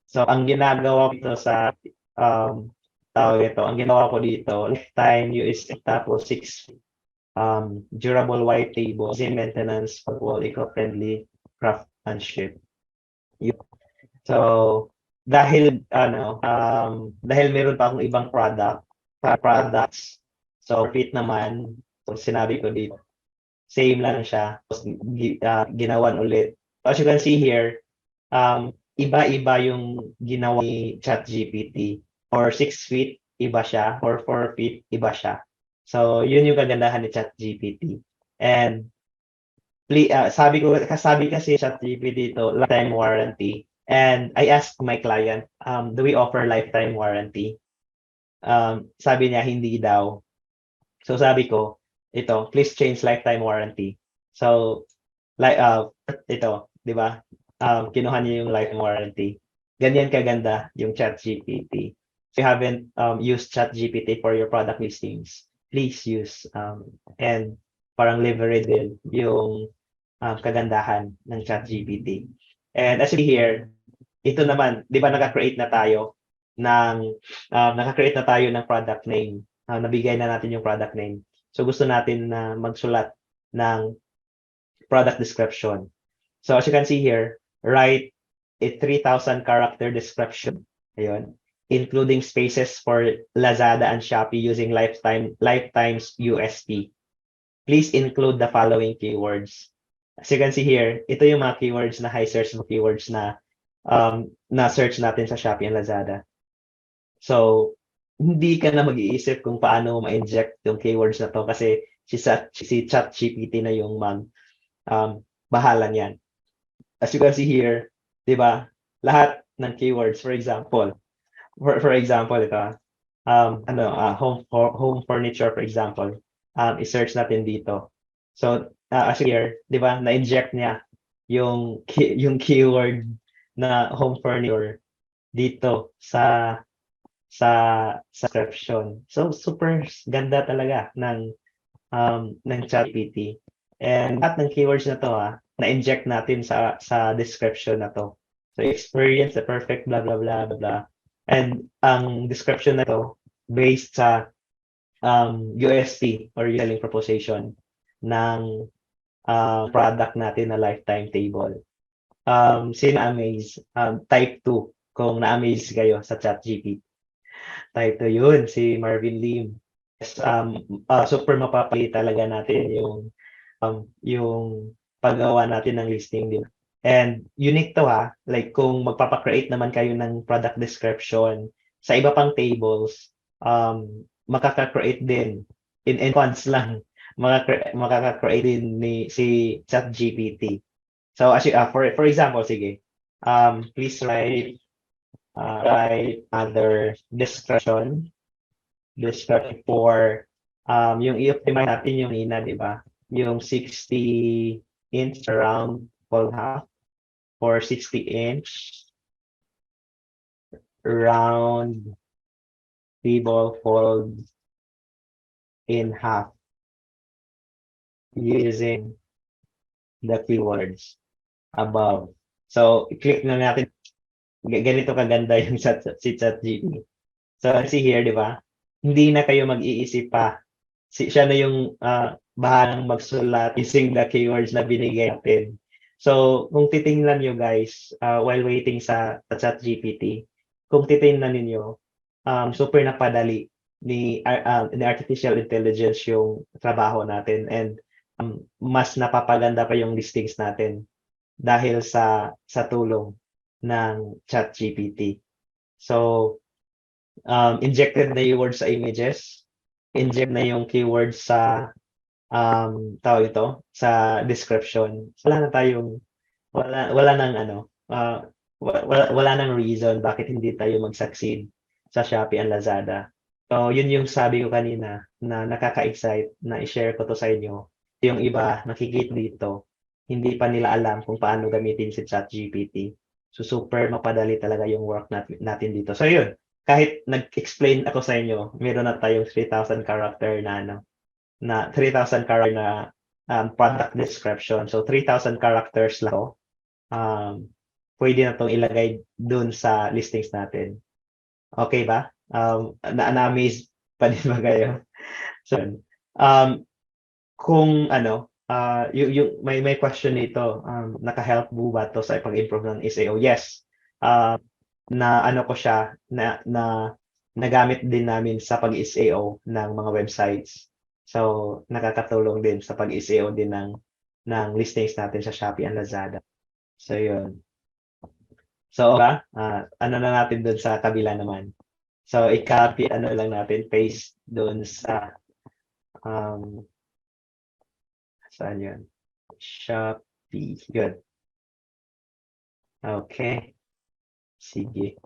So ang ginagawa ko ito sa ang ginawa ko dito, lifetime USP tapos 6 durable white table, easy maintenance, pag-wall, eco-friendly, craftsmanship. So, dahil meron pa akong ibang products, so repeat naman, so sinabi ko dito, same lang siya, tapos ginawan ulit. As you can see here, iba-iba yung ginawa ni ChatGPT. For 6 feet, iba siya. For 4 feet, iba siya. So, yun yung kagandahan ni ChatGPT. And sabi kasi ChatGPT dito, lifetime warranty. And I asked my client, do we offer lifetime warranty? Sabi niya, hindi daw. So sabi ko, ito, please change lifetime warranty. So, ito, di ba? Kinuha niya yung lifetime warranty. Ganyan kaganda yung ChatGPT. If you haven't used ChatGPT for your product listings, please use and parang leverage din yung kagandahan ng ChatGPT. And as you see here, ito naman, di ba naka-create na tayo ng product name. Nabigay na natin yung product name. So gusto natin na magsulat ng product description. So as you can see here, write a 3,000 character description. Ayun. Including spaces for Lazada and Shopee using lifetime's USP. Please include the following keywords. As you can see here, ito yung mga keywords na high search keywords na na-search natin sa Shopee and Lazada. So, hindi ka na mag-iisip kung paano ma-inject yung keywords na to kasi si ChatGPT na yung bahala niyan. As you can see here, di ba? Lahat ng keywords, for example, ito, home furniture, for example, i-search natin dito. So, as here, di ba, na-inject niya yung keyword na home furniture dito sa description. So, super ganda talaga ng ChatGPT. And lahat ng keywords na to, na-inject natin sa description na to. So, experience the perfect blah, blah, blah, blah, blah. And ang description na to, based sa USP or selling proposition ng product natin na lifetime table. Sino amaze? Type 2 kung na-amaze kayo sa ChatGPT. Type 2 yun, si Marvin Lim. Yes, super mapapali talaga natin yung paggawa natin ng listing din. And unique to like kung magpapa-create naman kayo ng product description sa iba pang tables, makaka-create din in funds lang. Makaka-create din ni si ChatGPT. So as you, for example, sige. Please write other description for yung i-optimize natin yung ina, di ba? Yung 60 inch around fold half or 60 inch round table fold in half using the keywords above. So, i-click na natin. Ganito kaganda yung si ChatGPT. So, see here, di ba? Hindi na kayo mag-iisip pa. Siya na yung bahalang magsulat using the keywords na binigay natin. So, kung titingnan nyo guys, while waiting sa ChatGPT, kung titingnan ninyo, super napadali ni artificial intelligence yung trabaho natin and mas napapaganda pa yung listings natin dahil sa tulong ng ChatGPT. So, injected na yung words sa images, inject na yung keywords sa tawag ito, sa description. Wala na tayong wala nang ano, wala nang reason bakit hindi tayo mag-succeed sa Shopee and Lazada. So, yun yung sabi ko kanina na nakaka-excite na i-share ko to sa inyo. Yung iba nakikita dito, hindi pa nila alam kung paano gamitin si ChatGPT. So, super mapadali talaga yung work natin dito. So, yun. Kahit nag-explain ako sa inyo, meron na tayong 3,000 character na ano, na 3,000 character na product description. So 3,000 characters lang 'to. Pwede na 'tong ilagay dun sa listings natin. Okay ba? Na-amaze pa din ba kayo? So, um, kung ano, yung may question dito, naka-help mo ba 'to sa pag-improve ng SEO? Yes. Na ano ko siya, na nagamit din namin sa pag-SEO ng mga websites. So, nakakatulong din sa pag-SEO din ng listings natin sa Shopee and Lazada. So, yun. So, ano na natin dun sa kabila naman. So, i-copy ano lang natin, paste dun sa saan yun? Shopee. Good. Okay. Sige.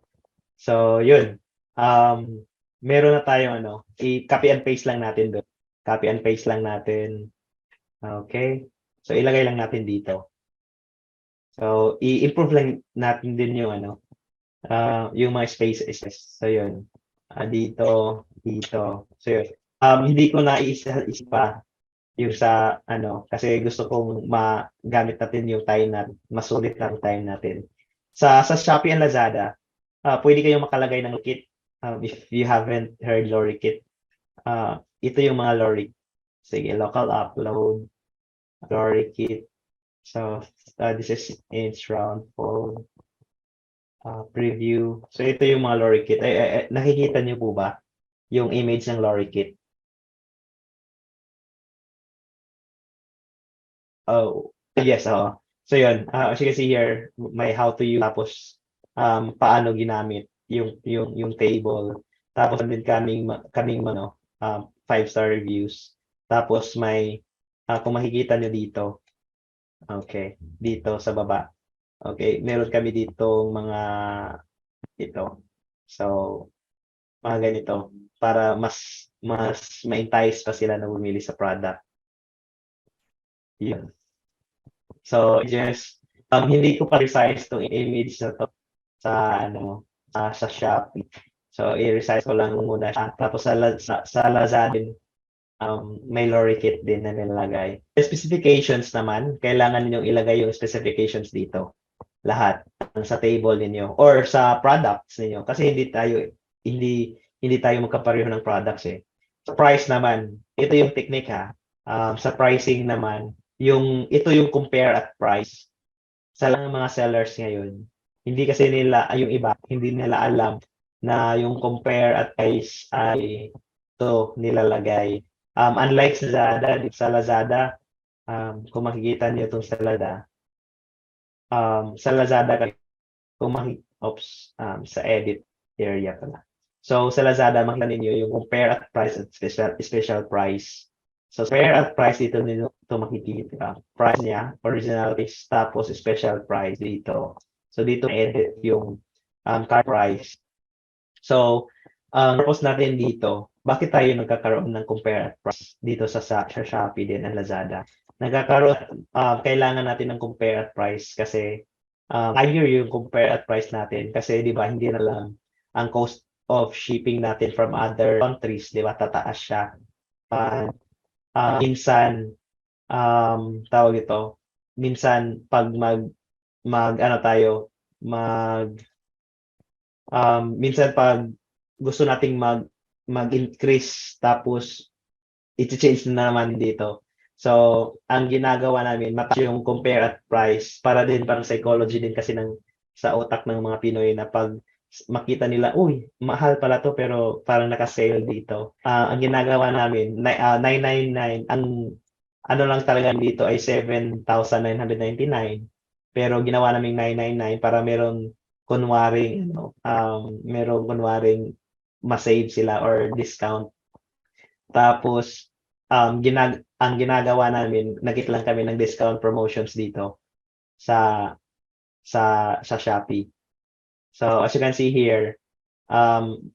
So, yun. Meron na tayong ano, i-copy and paste lang natin doon. Copy and paste lang natin. Okay. So, ilagay lang natin dito. So, i-improve lang natin din yung ano, yung mga spaces. So, yun. Dito, dito. So, yun. Hindi ko na isa pa yung sa ano, kasi gusto kong magamit natin yung time na masulit ng time natin. Sa Shopee and Lazada, pwede kayong makalagay ng kit. If you haven't heard Lorikit, ito yung mga Lorik. Sige, local upload, Lorikit. So, this is its round for preview. So, ito yung mga Lorikit. Nakikita niyo po ba yung image ng Lorikit? Oh, yes, oo. So, yun. As you can see here, may how to use, tapos paano ginamit yung table. Tapos din kaming ano, 5-star reviews. Tapos may kung makikita nyo dito, okay, dito sa baba. Okay, meron kami ditong mga ito. So, mga ganito para mas ma-entice pa sila na bumili sa product. Yun. So, just hindi ko pa resize tong image na to sa ano, sa Shopee. So, i-resize ko lang muna siya. Tapos sa Lazada din, may lorikit din na nilalagay. Specifications naman, kailangan ninyong ilagay yung specifications dito. Lahat sa table ninyo or sa products ninyo kasi hindi tayo magkapareho ng products eh. Sa price naman, ito yung technique ha. Sa pricing naman, ito yung compare at price. Sa lang mga sellers ngayon, hindi kasi nila yung iba, hindi nila alam na yung compare at price ay ito nilalagay. Unlike sa Lazada, kung makikita niyo itong sa Lazada kung sa edit area pala. So sa Lazada makita ninyo yung compare at price at special price. So compare at price dito ninyo ito makikita. Price niya, original price, tapos special price dito. So dito edit yung car price. So ang purpose natin dito, bakit tayo nagkakaroon ng compare at price dito sa Shopee din and Lazada? Kailangan natin ng compare at price kasi higher yung compare at price natin kasi 'di ba hindi na lang ang cost of shipping natin from other countries, 'di ba, tataas siya. Minsan tawag ito, minsan pag ano tayo, minsan pag gusto nating mag-increase tapos i-change na naman dito. So, ang ginagawa namin, mataas yung compare at price para din parang psychology din kasi sa utak ng mga Pinoy na pag makita nila, uy, mahal pala to pero parang naka-sale dito. Ang ginagawa namin, 999, ang ano lang talaga dito ay 7,999 pero ginawa naming 999 para merong kunwaring ma-save sila or discount. Tapos, ang ginagawa namin, nag-hit lang kami ng discount promotions dito sa sa Shopee. So, as you can see here, um,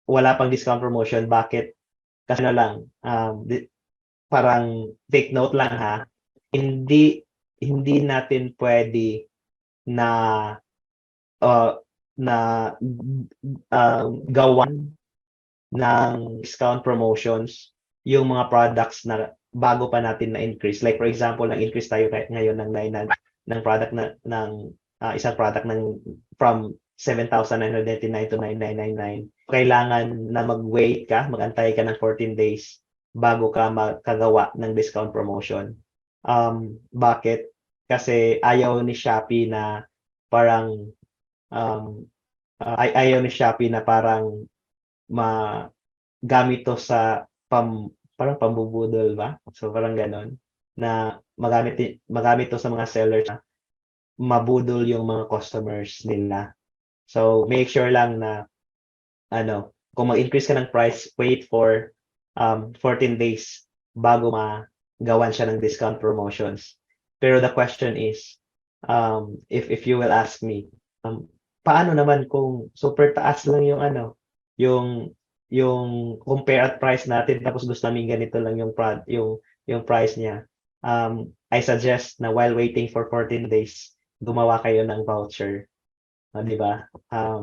wala pang discount promotion. Bakit? Kasi ano lang, parang take note lang ha, hindi hindi natin pwede na uh, na gawan ng discount promotions yung mga products na bago pa natin na-increase. Like for example, nag-increase tayo ngayon ng 9 ng product ng isang product ng from 7,999 to 9,999. Kailangan na mag-wait ka, mag-antay ka ng 14 days bago ka makagawa ng discount promotion. Bakit? Kasi ayaw ni Shopee na parang ayaw ni Shopee na parang magamit to sa parang pambubudol ba? So parang ganon na magamit to sa mga sellers na mabudol yung mga customers nila. So make sure lang na kung mag-increase ka ng price, wait for 14 days bago magawan siya ng discount promotions. Pero the question is, if you will ask me, paano naman kung super taas lang yung yung compare at price natin tapos gusto namin ganito lang yung price niya. I suggest na while waiting for 14 days, gumawa kayo ng voucher. 'Di ba?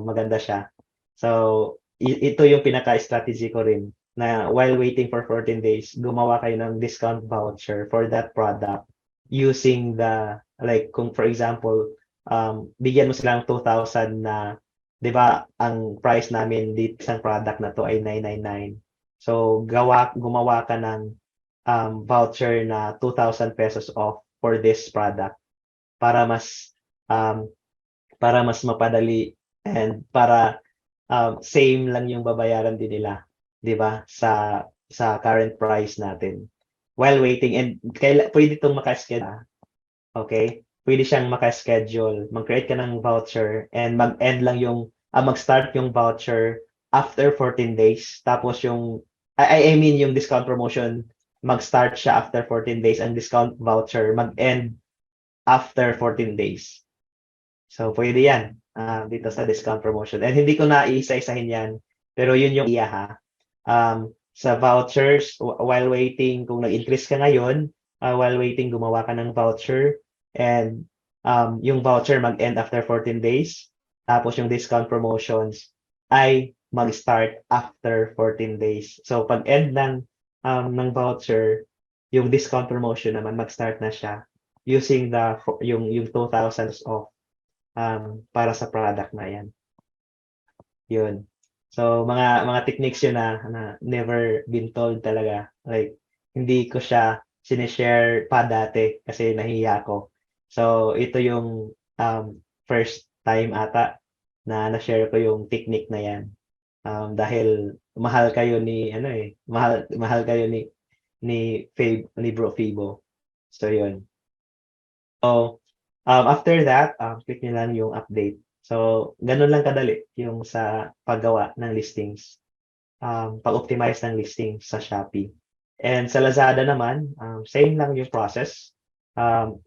Maganda siya. So, ito yung pinaka-strategy ko rin na while waiting for 14 days, gumawa kayo ng discount voucher for that product using like kung for example, bigyan mo silang 2,000 na 'di ba ang price namin dito sa product na to ay 999. So gumawa ka ng voucher na 2,000 pesos off for this product para mas mapadali and para same lang yung babayaran din nila, 'di ba? Sa current price natin. While waiting and pwede itong maka-schedule. Okay? Pwede siyang maka-schedule. Mag-create ka ng voucher and mag-end lang mag-start yung voucher after 14 days. Tapos I mean yung discount promotion, mag-start siya after 14 days. Ang discount voucher, mag-end after 14 days. So, pwede yan dito sa discount promotion. And hindi ko na iisa-isahin yan. Pero yun yung iya ha. Sa vouchers, while waiting, kung nag-increase ka ngayon, while waiting, gumawa ka ng voucher. And yung voucher mag-end after 14 days. Tapos yung discount promotions ay mag-start after 14 days. So pag end ng voucher, yung discount promotion naman mag-start na siya using yung 2,000 off para sa product na yan. Yun. So mga techniques yun na never been told talaga. Like hindi ko siya sinishare pa dati kasi nahiya ko. So ito yung first time ata na na-share ko yung technique na yan. Dahil mahal kayo ni mahal kayo ni Bro Fibo. So yun. So after that, click niyo lang yung update. So ganun lang kadali yung sa paggawa ng listings. Pag-optimize ng listings sa Shopee. And sa Lazada naman, same lang yung process.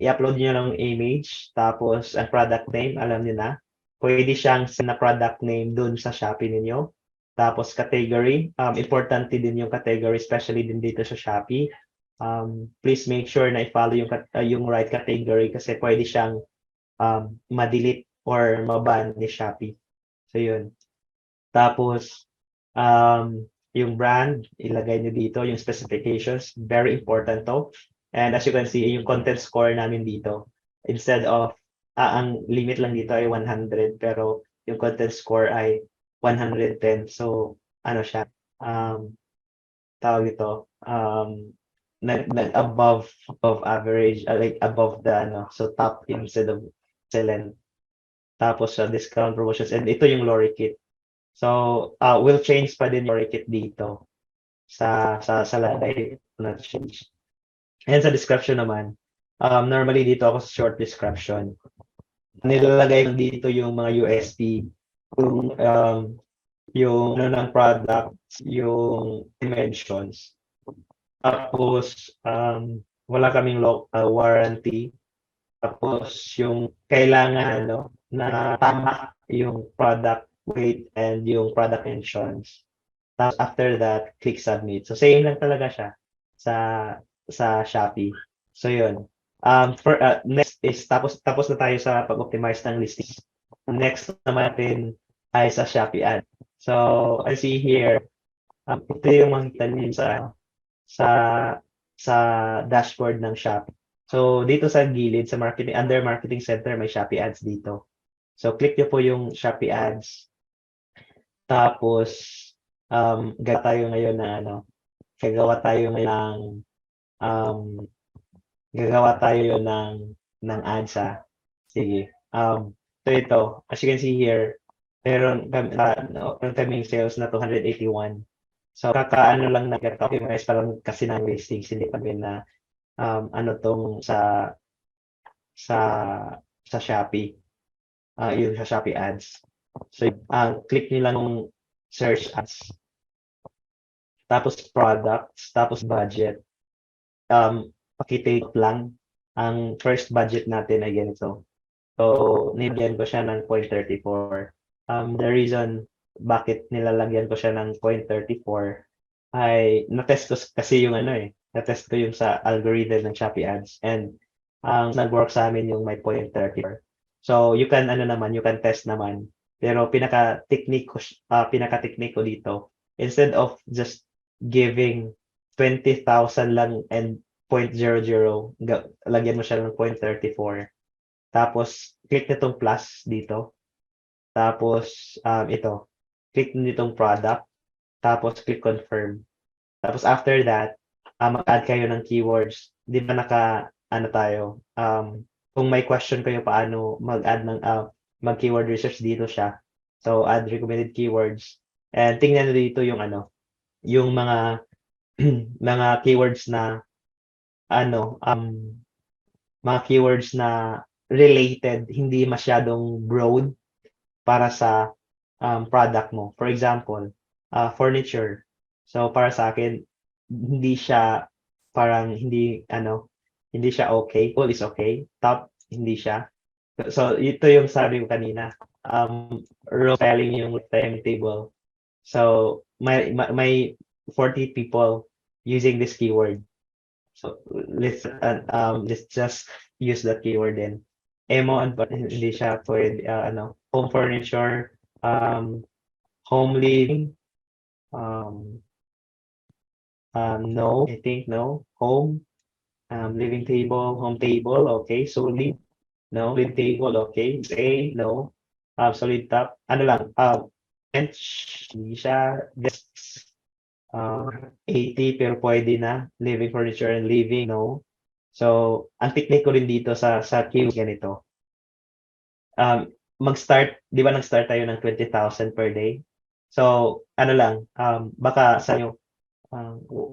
I-upload niyo lang image, tapos ang product name, alam niyo na. Pwede siyang na product name dun sa Shopee ninyo. Tapos category, importante din yung category, especially din dito sa Shopee. Please make sure na i-follow yung right category kasi pwede siyang ma-delete or ma-ban ni Shopee. So yun. Tapos yung brand, ilagay niyo dito yung specifications, very important to. And as you can see, yung content score namin dito, instead of ang limit lang dito ay 100 pero yung content score ay 110. So ano siya, tawag ito, above average, like above the so top instead of excellent. Tapos sa discount promotions, and ito yung lorry kit. So we'll change pa din yung lorry kit dito sa lagay na change. And sa description naman, normally dito ako sa short description. Nilalagay ko dito yung mga USP, kung yung ano ng product, yung dimensions. Tapos, wala kaming warranty. Tapos yung kailangan ano, na tama yung product weight and yung product dimensions. Tapos after that, click submit. So same lang talaga siya sa Shopee. So yun. Next is tapos na tayo sa pag-optimize ng listings. Next naman natin ay sa Shopee ad. So I see here, ito yung makita niyo sa sa dashboard ng Shopee. So dito sa gilid sa marketing under marketing center may Shopee ads dito. So click niyo po yung Shopee ads. Tapos gagawa tayo ngayon na ano, gagawa tayo ngayon ng um, gagawa tayo ng ads Sige. So ito, as you can see here, meron kaming sales na 281. So kakaano lang nag-optimize pa lang kasi ng listings, hindi pa rin na ano tong sa sa Shopee. Yung sa Shopee ads. So click niyo lang yung search ads. Tapos products, tapos budget. Paki-take lang ang first budget natin ay ganito. So nilagyan ko siya ng 0.34. The reason bakit nilalagyan ko siya ng 0.34 ay na-test ko kasi yung ano na-test ko yung sa algorithm ng Shopee ads and nag-work sa amin yung may 0.34. So you can you can test naman. Pero pinaka-technique ko dito, instead of just giving 20,000 lang and 0.00, lagyan mo siya ng 0.34. Tapos click nitong plus dito. Tapos ito, click nitong product. Tapos click confirm. Tapos after that, mag-add kayo ng keywords. Di ba ano tayo, kung may question kayo paano mag-add ng mag-keyword research dito siya. So add recommended keywords. And tingnan nyo dito yung yung mga mga keywords na mga keywords na related, hindi masyadong broad para sa product mo. For example, furniture. So para sa akin, hindi siya parang hindi siya okay. Cool is okay. Top, hindi siya. So ito yung sabi ko kanina. Role selling yung timetable. So may 40 people using this keyword. So let's just use that keyword then. Emo but hindi siya pwede home furniture, home living, no, I think no. Home, living table, home table, okay. Solid, no. Living table, okay. A, no. Solid top, ano lang, bench, hindi siya. Desks, 80 pero pwede na. Living furniture and living, no. So, ang technique ko rin dito sa keyword ganito. Mag-start, di ba nag-start tayo ng 20,000 per day? So, ano lang, baka sa inyo,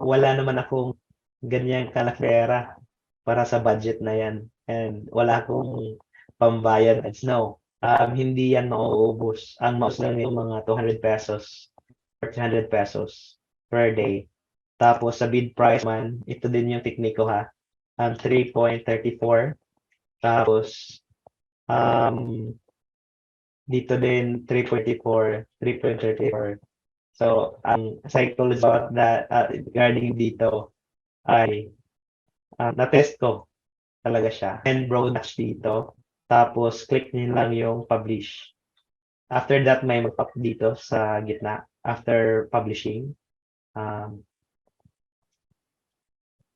wala naman akong ganyang kalakera para sa budget na yan. And wala akong pambayad ads. No, hindi yan mauubos. Ang maus lang yung mga 200 pesos or 300 pesos per day. Tapos sa bid price man, ito din yung technique ko 3.34. Tapos dito din 3.34. So, ang psychology about that regarding dito ay na-test ko talaga siya. And broadcast dito. Tapos, click nyo lang yung publish. After that, may mag-up dito sa gitna. After publishing.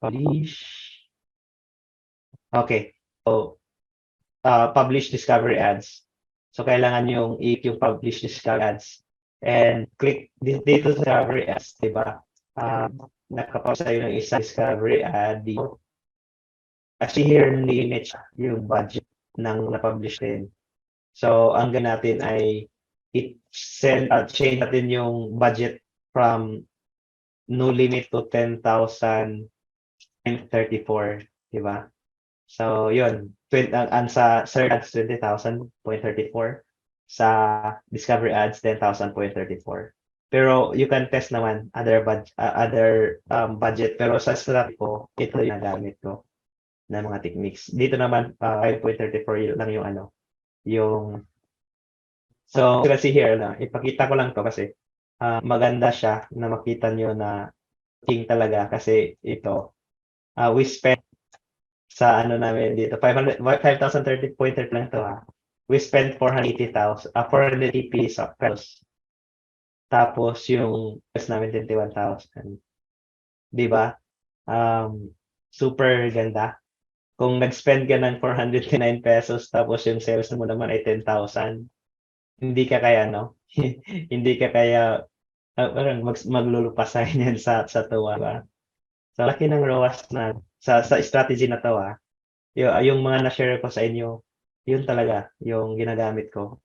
Publish. Okay. So, publish discovery ads. So, kailangan yung i-click yung publish discovery ads. And click dito sa discovery ads, diba? Nakapag sa'yo ng isang discovery ad dito. Kasi here, limit yung budget ng na-publish din. So, ang gawin natin ay change natin yung budget from no limit to 10,000 and 34, diba? So, yun. Ang sa search ads, 20,000.34. sa Discovery Ads, 10,000.34. Pero you can test naman other budget. Pero sa strategy ko, ito yung nagamit ko na mga techniques. Dito naman, 5.34 lang yung yung so, you can see here na ipakita ko lang to kasi maganda siya na makita nyo na king talaga kasi ito, we spent sa namin dito, 5,030.30 lang to We spent 480,000, 480 pesos. Tapos yung test namin 21,000. Di ba? Super ganda. Kung nag-spend ka ng 409 pesos tapos yung sales mo naman ay 10,000, hindi ka kaya, no? Hindi ka kaya parang maglulupasan yan sa tuwa ba? So, laki ng ROAS na sa strategy na to yung mga na-share ko sa inyo, yun talaga yung ginagamit ko,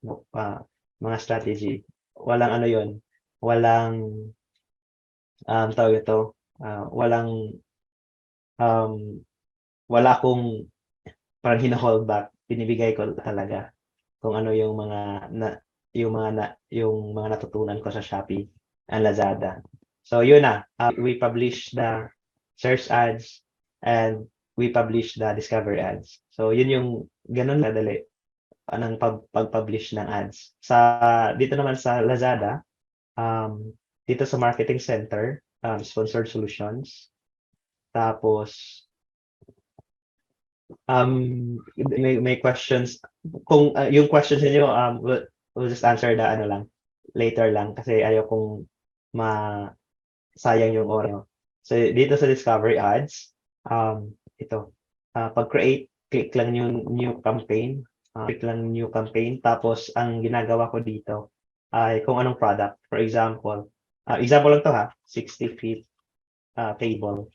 mga strategy. Walang yun, walang tawag ito, walang wala akong parang hina-hold back. Binibigay ko talaga kung ano yung mga natutunan ko sa Shopee and Lazada. So yun we publish the search ads and we publish the discovery ads. So yun yung ganun kadali ng pag-publish ng ads. Dito naman sa Lazada, dito sa marketing center, sponsored solutions. Tapos may questions. Kung yung questions niyo we'll just answer lang later lang kasi ayaw kong sayang yung oras. So dito sa discovery ads, ito pag-create, click lang yung new campaign, tapos ang ginagawa ko dito ay kung anong product. For example, example lang to 60 feet table.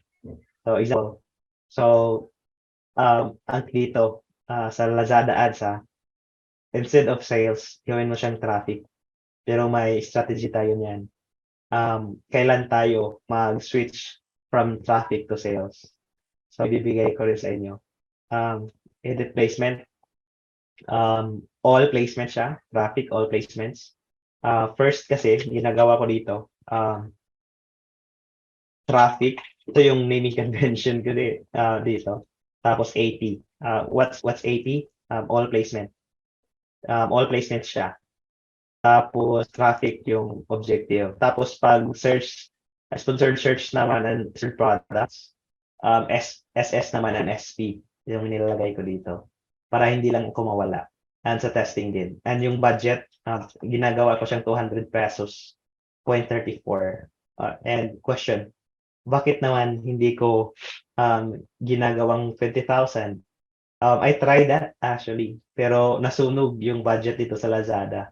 So example. So ang dito sa Lazada ads instead of sales, gawin mo siyang traffic. Pero may strategy tayo niyan. Kailan tayo mag-switch from traffic to sales. So ibibigay ko rin sa inyo. Edit placement. All placement siya. Traffic, all placements. First kasi, ginagawa ko dito, traffic. Ito yung naming convention ko dito. Tapos 80. What's 80? All placement. All placement siya. Tapos traffic yung objective. Tapos pag search, sponsored search naman and search products, SS naman and SP yung nilalagay ko dito. Para hindi lang ako mawala. And sa testing din. And yung budget, ginagawa ko siyang 200 pesos, 0.34. And question, bakit naman hindi ko ginagawang 20,000? I tried that actually, pero nasunog yung budget dito sa Lazada.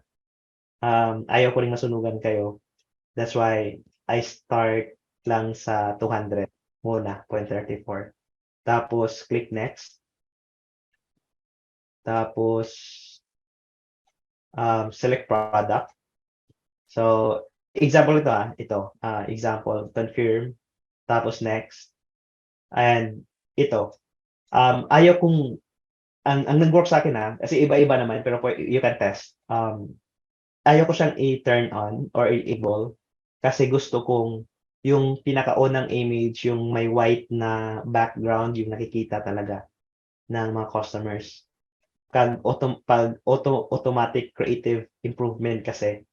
Ayaw ko ring masunugan kayo. That's why I start lang sa 200 muna, 0.34. Tapos click next. Tapos select product. So example ito example, confirm. Tapos next. And ito, ayaw kong, ang nag-work sa akin kasi iba-iba naman, pero you can test. Ayaw ko siyang i-turn on or i-enable kasi gusto kong yung pinakaunang image, yung may white na background, yung nakikita talaga ng mga customers. Pag automatic creative improvement kasi,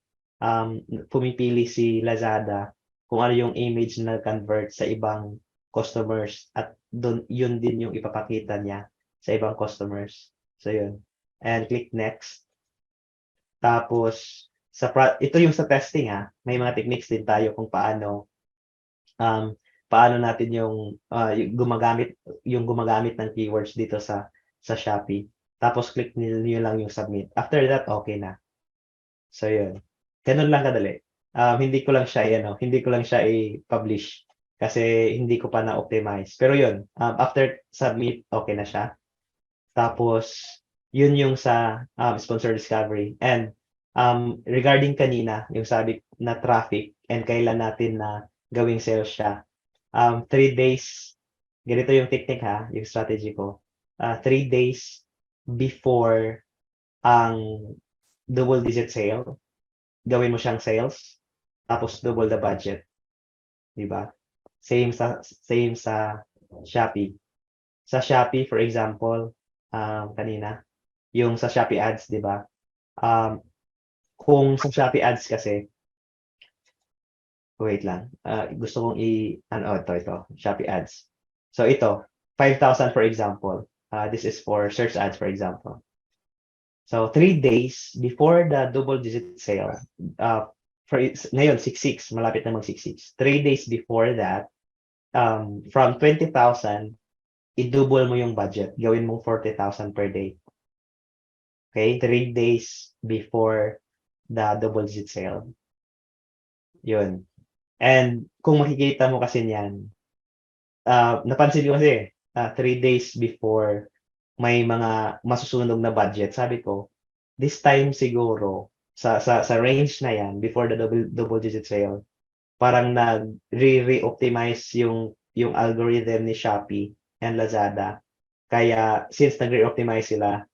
pumipili si Lazada kung ano yung image na convert sa ibang customers at yun din yung ipapakita niya sa ibang customers. So yun. And click next. Tapos ito yung sa testing may mga techniques din tayo kung paano natin yung gumagamit ng keywords dito sa Shopee. Tapos click niyo lang yung submit. After that, okay na. So yun. Ganun lang kadali. Hindi ko lang siya i-publish kasi hindi ko pa na-optimize. Pero yun, after submit, okay na siya. Tapos yun yung sa sponsor discovery. And regarding kanina, yung sabi na traffic and kailan natin na gawing sales siya. 3 days, ganito yung technique yung strategy ko. 3 days before ang double digit sale, gawin mo siyang sales, tapos double the budget, 'di ba? Same sa Shopee. Sa Shopee, for example, kanina, yung sa Shopee Ads, 'di ba? Um, kung sa Shopee Ads kasi, wait lang, gusto kong ito, Shopee Ads. So ito, 5,000 for example. This is for search ads, for example. So 3 days before the double digit sale, ngayon 6,600, malapit na mag-6,600. 3 days before that, from 20,000, i-double mo yung budget. Gawin mong 40,000 per day. Okay? 3 days before the double digit sale. Yun. And kung makikita mo kasi niyan, napansin ko kasi, 3 days before may mga masusunog na budget. Sabi ko, this time siguro, sa range na yan, before the double digit sale, parang nag-re-optimize yung algorithm ni Shopee and Lazada. Kaya since nag-re-optimize sila,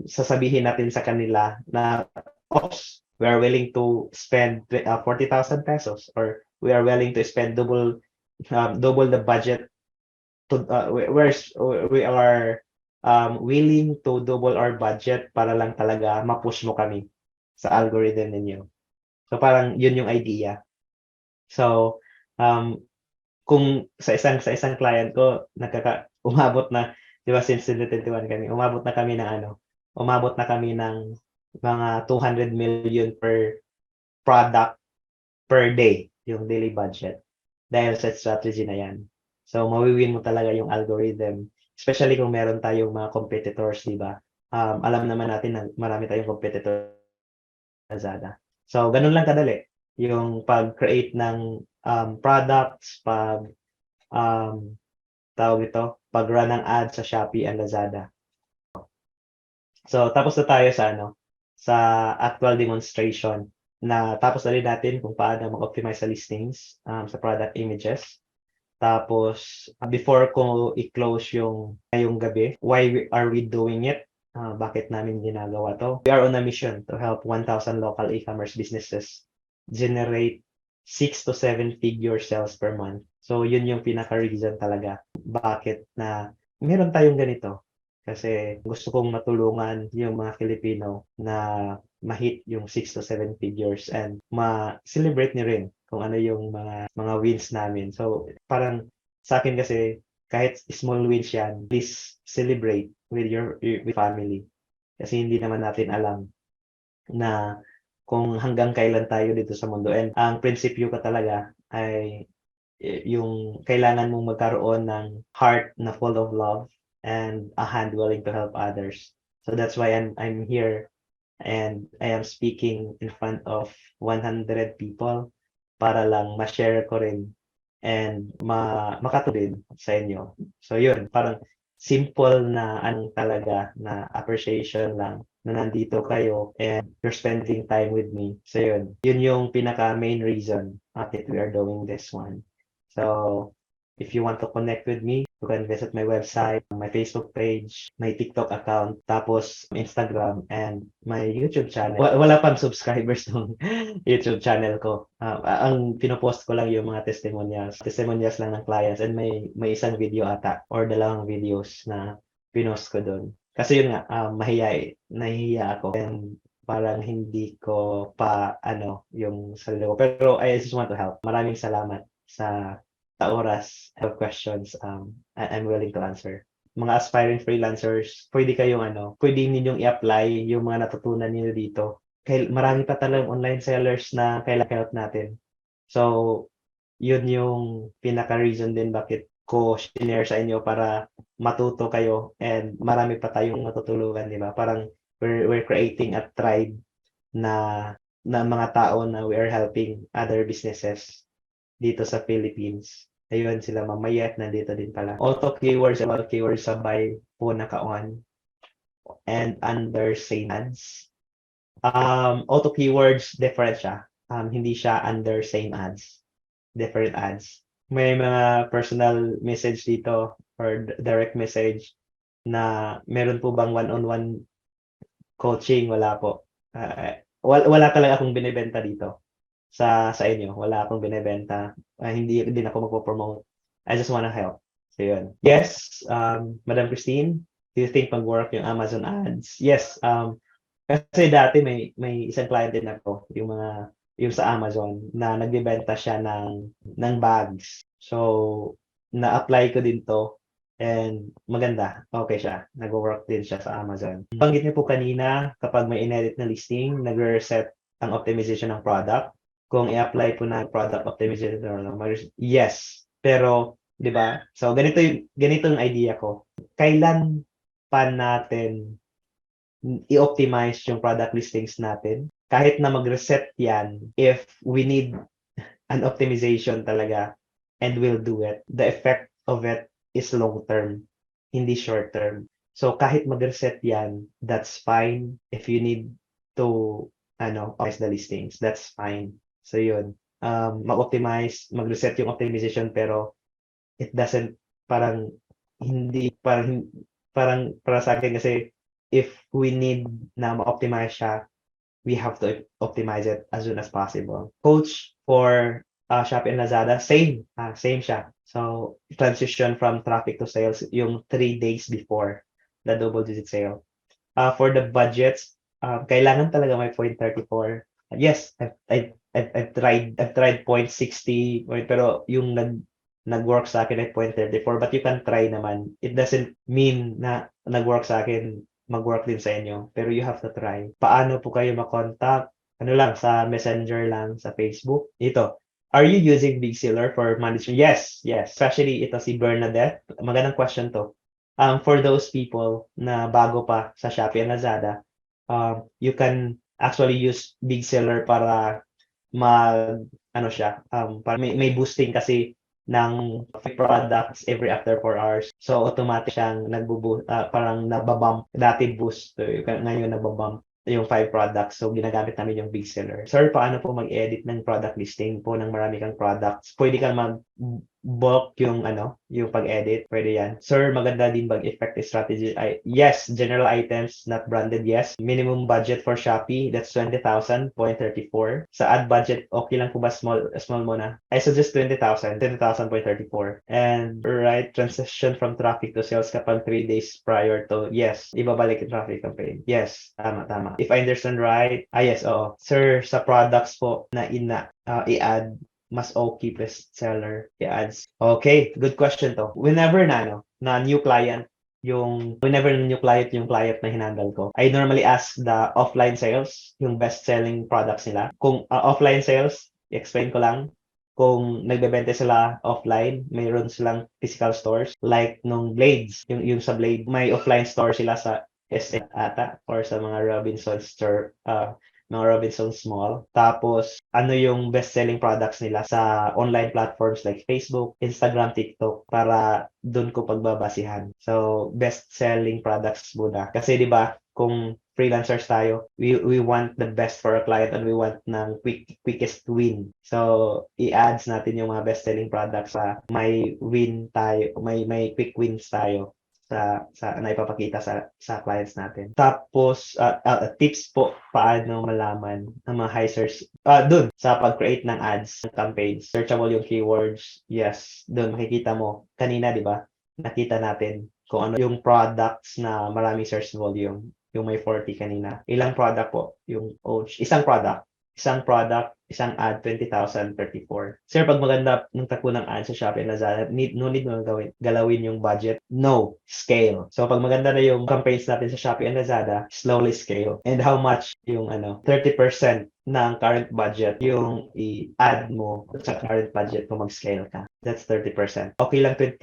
sasabihin natin sa kanila na, oops, we are willing to spend 40,000 pesos, or we are willing to spend double the budget to we are willing to double our budget para lang talaga ma-push mo kami sa algorithm ninyo. So parang yun yung idea. So um kung sa isang client ko umabot na, 'di ba, since 2021 kami, umabot na kami ng mga 200 million per product per day, yung daily budget, dahil sa strategy na yan. So mawi-win mo talaga yung algorithm, especially kung meron tayong mga competitors, 'di ba? Alam naman natin na marami tayong competitor sa Lazada. So ganun lang kadali yung pag-create ng products, um, tawag ito, pag-run ng ads sa Shopee and Lazada. So tapos na tayo sa actual demonstration. Tapos na rin natin kung paano mag-optimize sa listings, sa product images. Tapos before ko i-close ngayong gabi, why are we doing it? Bakit namin ginagawa 'to? We are on a mission to help 1,000 local e-commerce businesses generate 6 to 7 figure sales per month. So yun yung pinaka-reason talaga bakit na meron tayong ganito. Kasi gusto kong matulungan yung mga Filipino na ma-hit yung 6 to 7 figures and ma-celebrate niyo rin kung ano yung mga wins namin. So parang sa akin kasi, kahit small wins yan, please celebrate with your family. Kasi hindi naman natin alam na kung hanggang kailan tayo dito sa mundo. And ang prinsipyo ko talaga ay yung kailangan mong magkaroon ng heart na full of love and a hand willing to help others. So that's why I'm here and I am speaking in front of 100 people para lang ma-share ko rin and makatulong sa inyo. So yun, parang simple na talaga na appreciation lang na nandito kayo and you're spending time with me. So yun yung pinaka main reason bakit we are doing this one. So if you want to connect with me, you can visit my website, my Facebook page, my TikTok account, tapos Instagram, and my YouTube channel. Wala pang subscribers ng YouTube channel ko. Ang pinopost ko lang yung mga testimonials lang ng clients, and may isang video ata or dalawang videos na pinost ko doon. Kasi yun nga, nahihiya ako and parang hindi ko pa yung sarili ko. Pero I just want to help. Maraming salamat sa oras. Have questions, I'm willing to answer. Mga aspiring freelancers, pwede ninyong i-apply yung mga natutunan niyo dito. Marami pa talagang online sellers na kailangan help natin. So, yun yung pinaka-reason din bakit ko share sa inyo para matuto kayo and marami pa tayong matutulungan, di ba? Parang we're creating a tribe na mga tao na we are helping other businesses dito sa Philippines. Ayun, sila Mamayat nandito din pala. Auto keywords and all keywords sabay po naka-on and under same ads. Auto keywords different siya. Hindi siya under same ads. Different ads. May mga personal message dito or direct message na meron po bang one-on-one coaching? Wala po. Wala talaga akong binebenta dito sa inyo. Wala akong binebenta. Hindi din ako magpo-promote. I just wanna help. So yun. Yes, Madam Christine, do you think mag-work yung Amazon ads? Yes, kasi dati may isang client din ako, yung sa Amazon na nagbebenta siya ng bags. So na-apply ko din 'to and maganda, okay siya. Nagwo-work din siya sa Amazon. Banggit niyo po kanina kapag may inedit na listing, nagre-reset ang optimization ng product. Kung i-apply po na product optimization yes, pero 'di ba? So ganito yung idea ko. Kailan pa natin i-optimize yung product listings natin? Kahit na mag-reset yan, if we need an optimization talaga and we'll do it, the effect of it is long term, hindi short term. So kahit mag-reset yan, that's fine. If you need to optimize the listings, that's fine. So yun, mag-optimize, mag-reset yung optimization pero it doesn't parang hindi parang para sa akin kasi if we need na ma-optimize siya, we have to optimize it as soon as possible. Coach for Shopee and Lazada, same siya. So transition from traffic to sales yung 3 days before the double digit sale. For the budgets, kailangan talaga may 0.34. Yes, I've tried 0.60, pero yung nag-work sa akin ay 0.34, but you can try naman. It doesn't mean na nag-work sa akin, mag-work din sa inyo, pero you have to try. Paano po kayo makontak? Ano lang, sa Messenger lang, sa Facebook. Ito, are you using Big Seller for management? Yes, yes. Especially ito si Bernadette. Magandang question to. For those people na bago pa sa Shopee and Lazada, you can actually use Big Seller para ano siya, para may boosting kasi ng products every after 4 hours. So automatic siyang parang nababump. Dati boost, ngayon nababump yung 5 products. So ginagamit namin yung Big Seller. Sir, paano po mag-edit ng product listing po ng marami kang products? Pwede kang bulk yung yung pag-edit, pwede yan. Sir, maganda din bang effective strategy? Yes, general items, not branded, yes. Minimum budget for Shopee, that's 20,000, 0.34. Sa ad budget, okay lang po ba small muna? I suggest 20,000, 20,000.34. And right, transition from traffic to sales kapag 3 days prior to, yes, ibabalik yung traffic campaign. Yes, tama. If I understand right, yes, oo. Sir, sa products po na i-add, mas okay best seller i-ads. Okay, good question to. Whenever na new client yung client na hinandle ko, I normally ask the offline sales, yung best-selling products nila. Kung offline sales, explain ko lang, kung nagbebenta sila offline, mayroon silang physical stores like nung Blades, yung sa Blade, may offline store sila sa SM ata or sa mga Robinson store, mga Robinsons Mall. Tapos, ano yung best-selling products nila sa online platforms like Facebook, Instagram, TikTok para doon ko pagbabasihan. So, best-selling products muna. Kasi 'di ba, kung freelancers tayo, we want the best for our client and we want ng quickest win. So, i-ads natin yung mga best-selling products sa may win tayo, may quick wins tayo sa na ipapakita sa clients natin. Tapos tips po paano malaman ang mga high search dun sa pag-create ng ads, ng campaigns. Searchable yung keywords. Yes, dun makikita mo. Kanina, 'di ba? Nakita natin kung ano yung products na maraming search volume. Yung may 40 kanina. Ilang product po? Yung isang product, isang ad, 20,034. Sir, pag maganda ng takbo ng ad sa Shopee and Lazada, no need mo galawin yung budget. No, scale. So, pag maganda na yung campaigns natin sa Shopee and Lazada, slowly scale. And how much yung 30% ng current budget yung i-add mo sa current budget kung mag-scale ka. That's 30%. Okay lang 10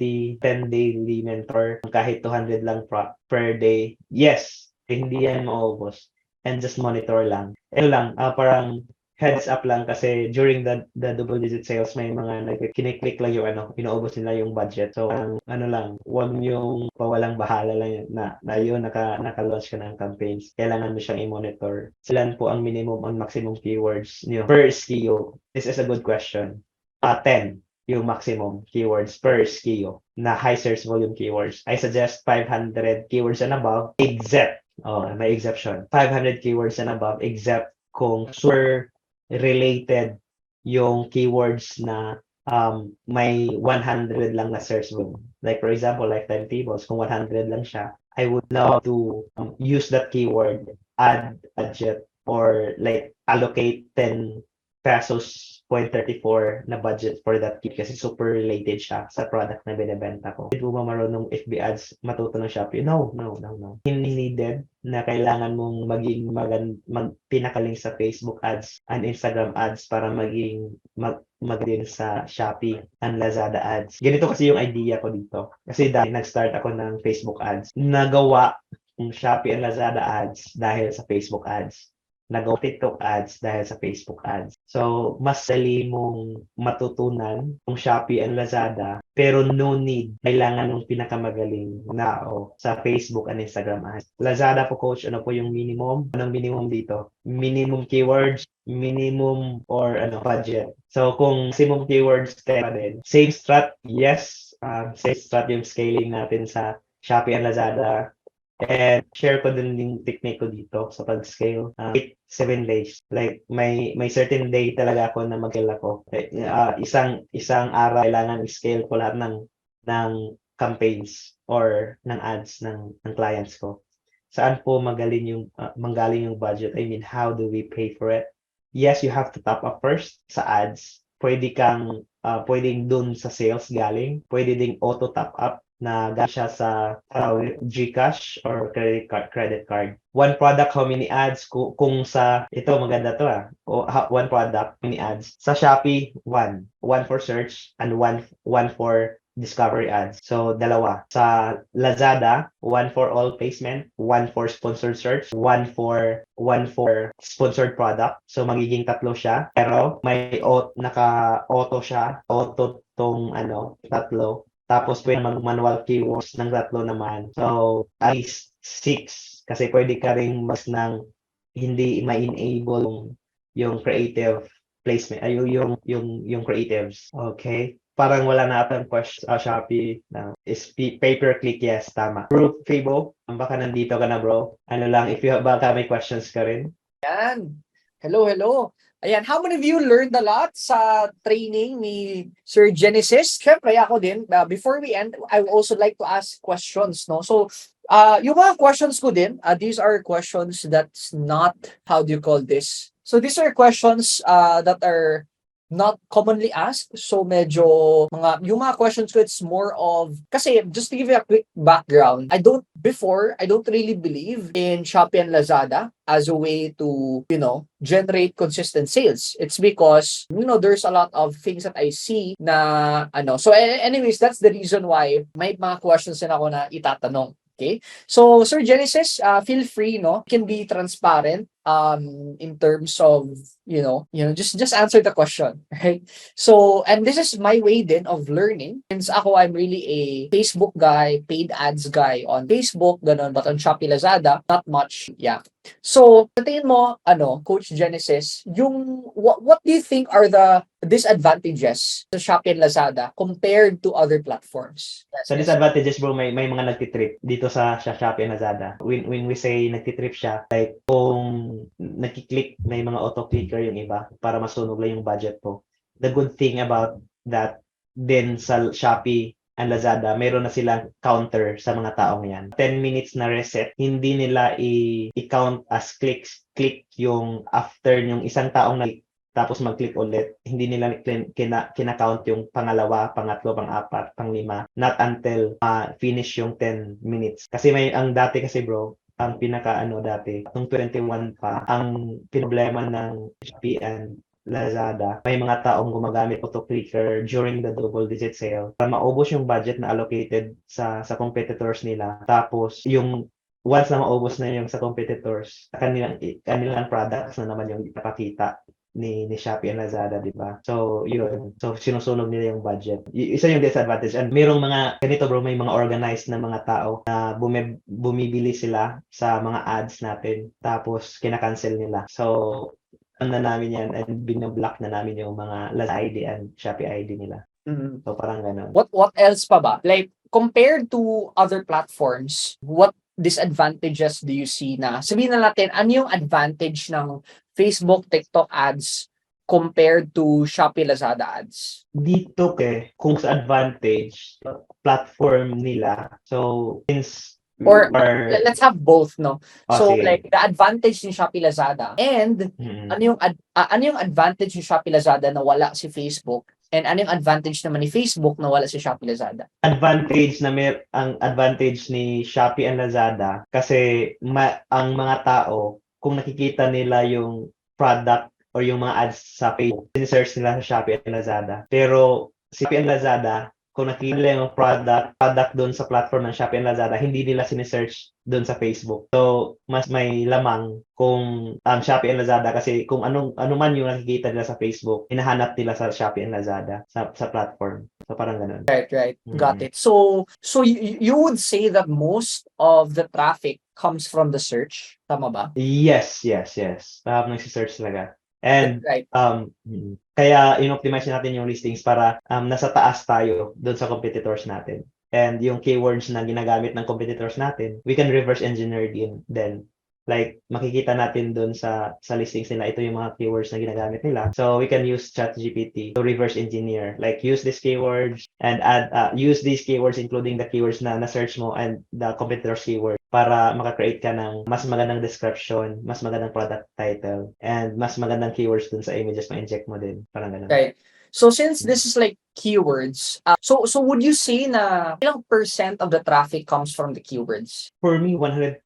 daily mentor, kahit 200 lang per day. Yes, hindi yan maubos. And just monitor lang. Ito lang, parang heads up lang kasi during the double digit sales may mga kiniklik lang yung inuubos nila yung budget. So lang, wag yung pawalang bahala lang na yun naka-launch ka ng campaigns. Kailangan mo siyang i-monitor. Ilan po ang minimum and maximum keywords niyo per SKU? This is a good question. 10 yung maximum keywords per SKU na high search volume keywords. I suggest 500 keywords and above, except may exception. 500 keywords and above, except kung super related yung keywords na may 100 lang na search volume. Like for example, lifetime tables, kung 100 lang siya, I would love to use that keyword, add budget, or like allocate 10 pesos 0.34 na budget for that key kasi super related siya sa product na binebenta ko. Hindi mo ba marunong FB ads matuto ng Shopee? No. Hindi needed na kailangan mong maging pinakaling sa Facebook ads and Instagram ads para maging magaling sa Shopee and Lazada ads. Ganito kasi yung idea ko dito. Kasi dahil nag-start ako ng Facebook ads, nagawa yung Shopee and Lazada ads dahil sa Facebook ads. Nagawa TikTok ads dahil sa Facebook ads. So, mas dali mong matutunan yung Shopee and Lazada, pero no need. Kailangan ng pinakamagaling na sa Facebook and Instagram ads. Lazada po, coach, ano po yung minimum? Anong minimum dito? Minimum keywords, minimum or budget. So, kung maximum keywords, kaya din. Same strat, yes. Same strat yung scaling natin sa Shopee and Lazada. And share ko din yung technique ko dito sa pag-scale. 7 days. Like, may certain day talaga ako na mag-scale ako. Isang araw, kailangan i-scale ko lahat ng campaigns or ng ads ng clients ko. Saan po manggaling yung budget? I mean, how do we pay for it? Yes, you have to top up first sa ads. Pwedeng dun sa sales galing. Pwede ding auto top up na galing siya sa GCash or credit card. One product, how many ads? Kung sa, ito maganda to one product, many ads. Sa Shopee, one. One for search and one for discovery ads. So, dalawa. Sa Lazada, one for all placement, one for sponsored search, one for sponsored product. So, magiging tatlo siya. Pero may naka-auto siya. Auto tong tatlo. Tapos pwede mag-manual keywords ng tatlo naman. So, at least 6. Kasi pwede ka rin mas ng hindi ma-enable yung creative placement, yung creatives. Okay? Parang wala na atang question sa Shopee na is pay-per-click, yes, tama. Bro, Fabo, baka nandito ka na, bro. Ano lang, if you baka may questions ka rin. Yan. Hello. Ayan, how many of you learned a lot sa training ni Sir Genesis? Siyempre, ako din. Before we end, I would also like to ask questions, no? So, yung mga questions ko din, these are questions that's not, how do you call this? So, these are questions that are not commonly asked. So, medyo, yung mga questions ko, it's more of, kasi, just to give you a quick background, I don't really believe in Shopee and Lazada as a way to, generate consistent sales. It's because, there's a lot of things that I see na, So, anyways, that's the reason why may mga questions din ako na itatanong. Okay? So, Sir Genesis, feel free, can be transparent in terms of, just answer the question, right? So, and this is my way then of learning. Since ako, I'm really a Facebook guy, paid ads guy on Facebook, ganun, but on Shopee, Lazada, not much. Yeah. So, sa tingin mo, Coach Genesis, what do you think are the disadvantages sa Shopee and Lazada compared to other platforms? Sa disadvantages, bro, may mga nagtitrip dito sa Shopee and Lazada. When we say nagtitrip siya, like kung nagkiklik, may mga auto-clicker yung iba para masunog lang yung budget po. The good thing about that din sa Shopee and Lazada, meron na silang counter sa mga taong yan. 10 minutes na reset, hindi nila i-count as click yung after yung isang taong tapos mag-click ulit, hindi nila kina-count yung pangalawa, pangatlo, pang-apat, pang-lima, not until finish yung 10 minutes. Kasi ang dati kasi, bro, ang dati, nung 21 pa, ang problema ng Shopee and Lazada, may mga taong gumagamit auto-clicker during the double-digit sale para maubos yung budget na allocated sa competitors nila. Tapos, once na maubos na yung sa competitors, kanilang products na naman yung ipapakita ni Shopee and Lazada, di ba? So, yun. So, sinusunog nila yung budget. Isa yung disadvantage. And mayroong mga, ganito bro, may mga organized na mga tao na bumibili sila sa mga ads natin. Tapos, kinakancel nila. So, na namin yan and binablock na namin yung mga Lazada ID and Shopee ID nila. Mm-hmm. So, parang ganun. What else pa ba? Like, compared to other platforms, what disadvantages do you see na sabihin na natin ano yung advantage ng Facebook, TikTok ads compared to Shopee, Lazada ads? Dito kung sa advantage platform nila. So since we Or are let's have both, no? So sige. like the advantage ni Shopee, Lazada and Mm. ano yung advantage ni Shopee, Lazada na wala si Facebook, and ano yung advantage naman ni Facebook na wala si Shopee, Lazada? Ang advantage ni Shopee and Lazada kasi ang mga tao kung nakikita nila yung product or yung mga ads sa Facebook, search nila sa Shopee and Lazada. Pero si Shopee and Lazada, kung nakikita nila yung product doon sa platform ng Shopee and Lazada, hindi nila sinesearch doon sa Facebook. So, mas may lamang kung Shopee and Lazada kasi kung ano man yung nakikita nila sa Facebook, hinahanap nila sa Shopee and Lazada sa platform. So, parang ganun. Right. Got it. So you would say that most of the traffic comes from the search, tama ba? Yes. Nagsisearch talaga. And Right. kaya in-optimize natin yung listings para nasa taas tayo doon sa competitors natin. And yung keywords na ginagamit ng competitors natin, we can reverse engineer din then. Like makikita natin doon sa listings nila, ito yung mga keywords na ginagamit nila. So we can use ChatGPT to reverse engineer. Like use these keywords and use these keywords including the keywords na na-search mo and the competitor's keyword para maka-create ka ng mas magandang description, mas magandang product title, and mas magandang keywords dun sa images na inject mo din. Parang ganun. Right. So since this is like keywords, so would you say na ilang percent of the traffic comes from the keywords? For me, 100%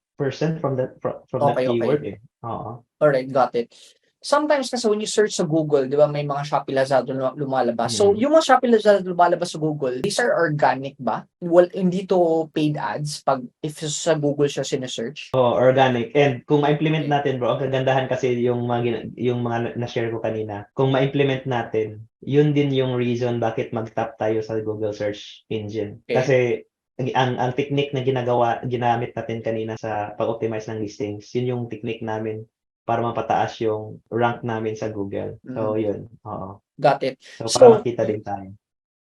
from that Okay. keyword Oo. Alright, got it. Sometimes kasi when you search sa Google, di ba may mga Shopee, Lazada lumalabas. So yung mga Shopee, Lazada lumalabas sa Google, these are organic ba? Well, hindi to paid ads pag if sa Google siya sinesearch? Organic. And kung ma-implement natin, bro, ang kagandahan kasi yung mga na-share ko kanina. Kung ma-implement natin, yun din yung reason bakit mag-top tayo sa Google search engine. Okay. Kasi ang technique na ginamit natin kanina sa pag-optimize ng listings, yun yung technique namin para mapataas yung rank namin sa Google. So, yun. Oo. Got it. So, So, para makita din tayo.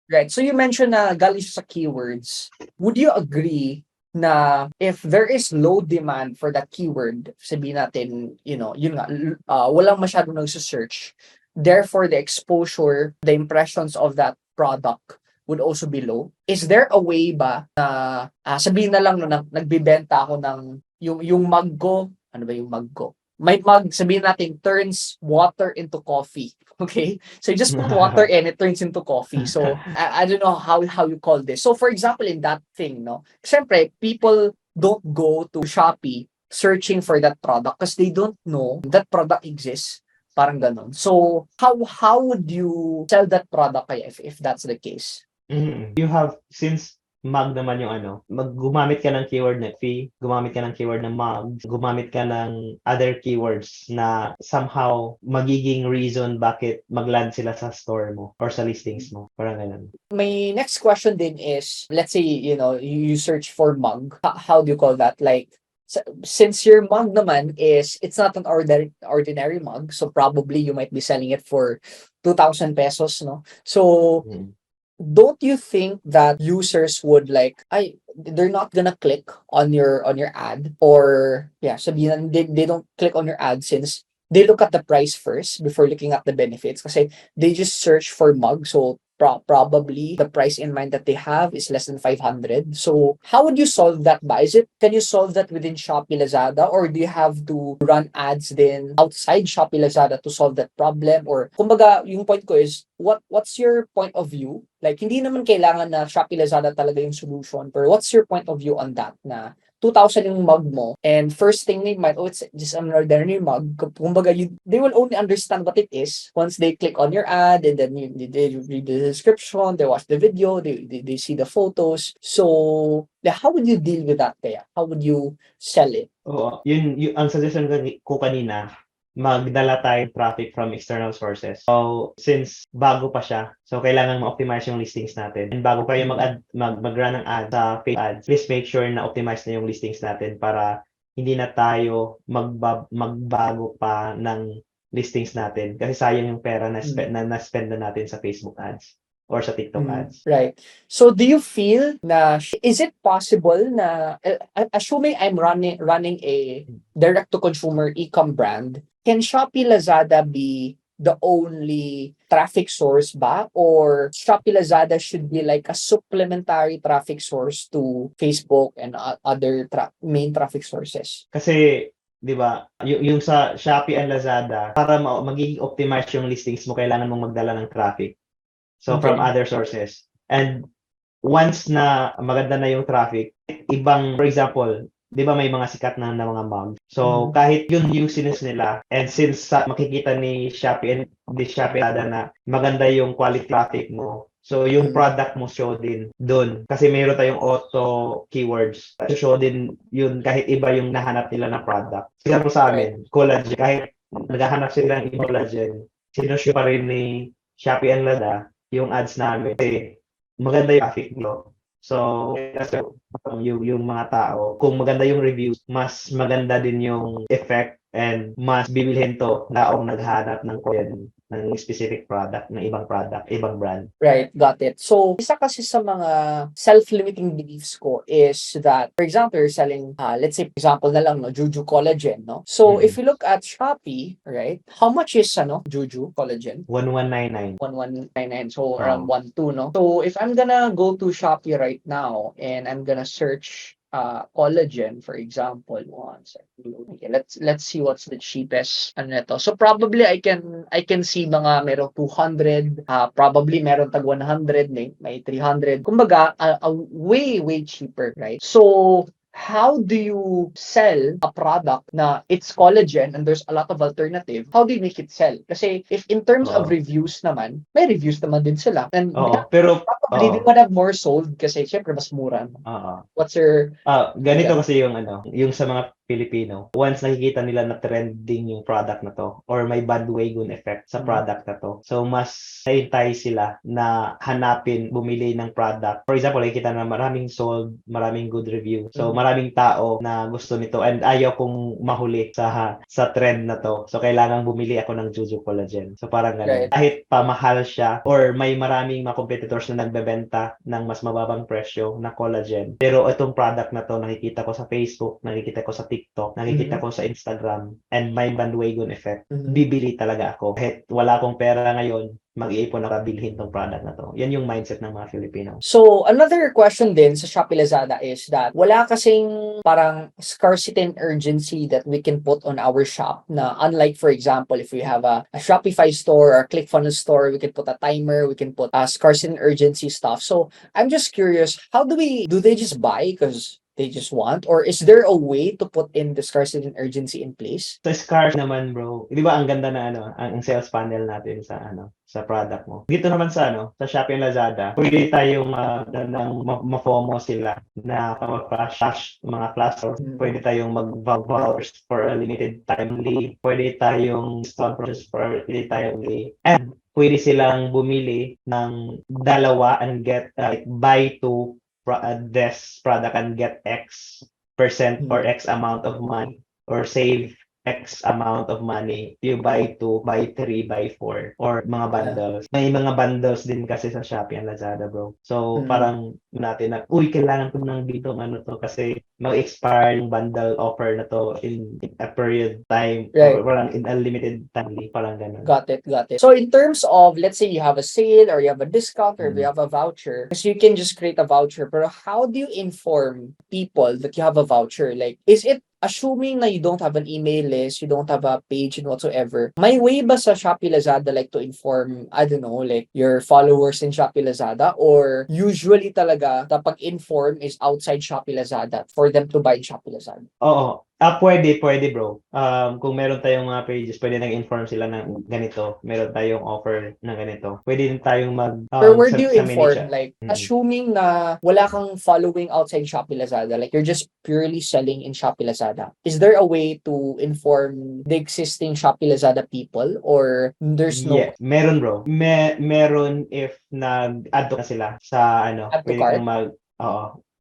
right. So you mentioned na galing siya sa keywords. Would you agree na if there is low demand for that keyword, sabihin natin, yun nga, walang masyadong nagsa-search, therefore the exposure, the impressions of that product would also be low? Is there a way ba na sabihin na lang na nagbibenta ako ng yung mug ko, ano ba yung mug ko? My mug, sabihin natin, turns water into coffee. Okay? So you just put water and it turns into coffee. So I don't know how you call this. So for example, in that thing, no? Siyempre, people don't go to Shopee searching for that product because they don't know that product exists. Parang ganon. So how would you sell that product kaya if that's the case? You have, since mug naman yung gumamit ka ng keyword na fee, gumamit ka ng keyword na mug, gumamit ka ng other keywords na somehow magiging reason bakit mag-land sila sa store mo or sa listings mo. Parang ganun. My next question din is, let's say, you search for mug. How do you call that? Like, since your mug naman it's not an ordinary mug, so probably you might be selling it for 2,000 pesos, no? So, don't you think that users would they're not gonna click on your ad, or sabihin they don't click on your ad since they look at the price first before looking at the benefits kasi they just search for mug, so probably the price in mind that they have is less than 500. So how would you solve that ba? Can you solve that within Shopee, Lazada, or do you have to run ads then outside Shopee, Lazada to solve that problem? Or kumbaga, yung point ko is, what's your point of view? Like, hindi naman kailangan na Shopee, Lazada talaga yung solution, pero what's your point of view on that na 2,000 yung mug mo, and first thing they might, it's just an ordinary mug. Kumbaga, they will only understand what it is once they click on your ad, and then they read the description, they watch the video, they see the photos. So, how would you deal with that kaya? How would you sell it? Oo, yun ang suggestion ko kanina, magdala tayo traffic from external sources. So, since bago pa siya, so kailangan ma-optimize yung listings natin. And bago kayo mag-run ng ad sa Facebook ads, please make sure na optimize na yung listings natin para hindi na tayo magbago pa ng listings natin kasi sayang yung pera na spend na natin sa Facebook ads. or sa TikTok Mm, ads. right. So do you feel na is it possible na assuming I'm running a direct to consumer e-com brand, can Shopee Lazada be the only traffic source ba, or Shopee Lazada should be like a supplementary traffic source to Facebook and other main traffic sources? Kasi 'di ba, yung sa Shopee and Lazada, para magiging optimize yung listings mo, kailangan mong magdala ng traffic. So from Okay. other sources. And once na maganda na yung traffic, ibang, for example, 'di ba may mga sikat na mga mug. So kahit yun yung sinis nila, and since makikita ni Shopee and the Shopee Lazada na maganda yung quality traffic mo, so yung product mo show din doon. Kasi mayroon tayong auto keywords. Show din yun kahit iba yung nahanap nila na product. Siguro sa amin, collagen, kahit naghahanap sila ng collagen, sinushow pa rin ni Shopee and Lazada yung ads namin kasi maganda yung traffic nyo. So, kasi yung mga tao, kung maganda yung reviews, mas maganda din yung effect and mas bibilhin to taong naghahanap ng specific product, ng ibang product, ibang brand. Right, got it. So, isa kasi sa mga self-limiting beliefs ko is that, for example, you're selling, let's say, example na lang, no, Juju Collagen, no? So, if you look at Shopee, right, how much is, Juju Collagen? 1199. 1199, so around 1.2, no? So, if I'm gonna go to Shopee right now and I'm gonna search collagen, for example, one second. Okay, let's see what's the cheapest ano nito. So probably I can see mga merong 200, probably meron tag 100, may 300. Kumbaga, way cheaper, right? So how do you sell a product na it's collagen and there's a lot of alternative? How do you make it sell? Kasi if in terms of reviews naman, may reviews naman din sila. And pero probably they would have more sold kasi syempre mas mura. What's your ganito kasi yung sa mga Pilipino, once nakikita nila na trending yung product na to or may bandwagon effect sa product na to, so mas naintay sila na hanapin, bumili ng product. For example, nakikita na maraming sold, maraming good review. So maraming tao na gusto nito and ayaw kong mahuli sa trend na to. So kailangan bumili ako ng Juju Collagen. So parang ganun. Right. Kahit pamahal siya or may maraming mga competitors na nagbebenta ng mas mababang presyo na collagen. Pero itong product na to nakikita ko sa Facebook, nakikita ko sa TikTok, nakikita ko sa Instagram, and may bandwagon effect. Bibili talaga ako. Kahit wala akong pera ngayon, mag-iipon na bilhin tong product na to. Yan yung mindset ng mga Filipino. So, another question din sa Shopee Lazada is that wala kasing parang scarcity and urgency that we can put on our shop na unlike, for example, if we have a Shopify store or a ClickFunnels store, we can put a timer, we can put scarcity and urgency stuff. So, I'm just curious, do they just buy because they just want, or is there a way to put in the scarcity and urgency in place? Sa scarce naman, bro, di ba ang ganda na ang sales funnel natin sa product mo. Dito naman sa Shopee and Lazada, pwede tayong ma-FOMO sila na flash mga flash or pwede tayong mag-vouchers for a limited time only. Pwede tayong stock purchase for a limited time only. And pwede silang bumili ng dalawa and get buy two this product and get X% or X amount of money or save X amount of money. You buy 2, buy 3, buy 4 or mga bundles. May mga bundles din kasi sa Shopee and Lazada, bro. So parang natin na, kailangan ko nang dito to kasi mag-expire yung bundle offer na to in a period time or parang in a limited time, parang ganun. Got it. So in terms of, let's say you have a sale or you have a discount or you have a voucher, because you can just create a voucher, pero how do you inform people that you have a voucher? Like, is it assuming na you don't have an email list, you don't have a page and whatsoever, may way ba sa Shopee Lazada like to inform, I don't know, like your followers in Shopee Lazada, or usually talaga the pag-inform is outside Shopee Lazada for them to buy in Shopee Lazada? Oo. Pwede bro. Kung meron tayong mga pages, pwede nang-inform sila ng ganito. Meron tayong offer na ganito. Pwede din tayong Pero where do you inform? Like, assuming na wala kang following outside Shopee Lazada, like you're just purely selling in Shopee Lazada, is there a way to inform the existing Shopee Lazada people, or there's no? Yeah, meron bro. Meron if nag-add to na sila sa Add to pwede cart? kang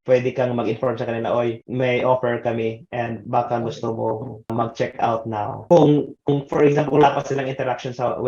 pwede kang mag-inform sa kanila, oy, may offer kami and baka gusto mo mag-check out now. Kung for example, wala pa silang interaction sa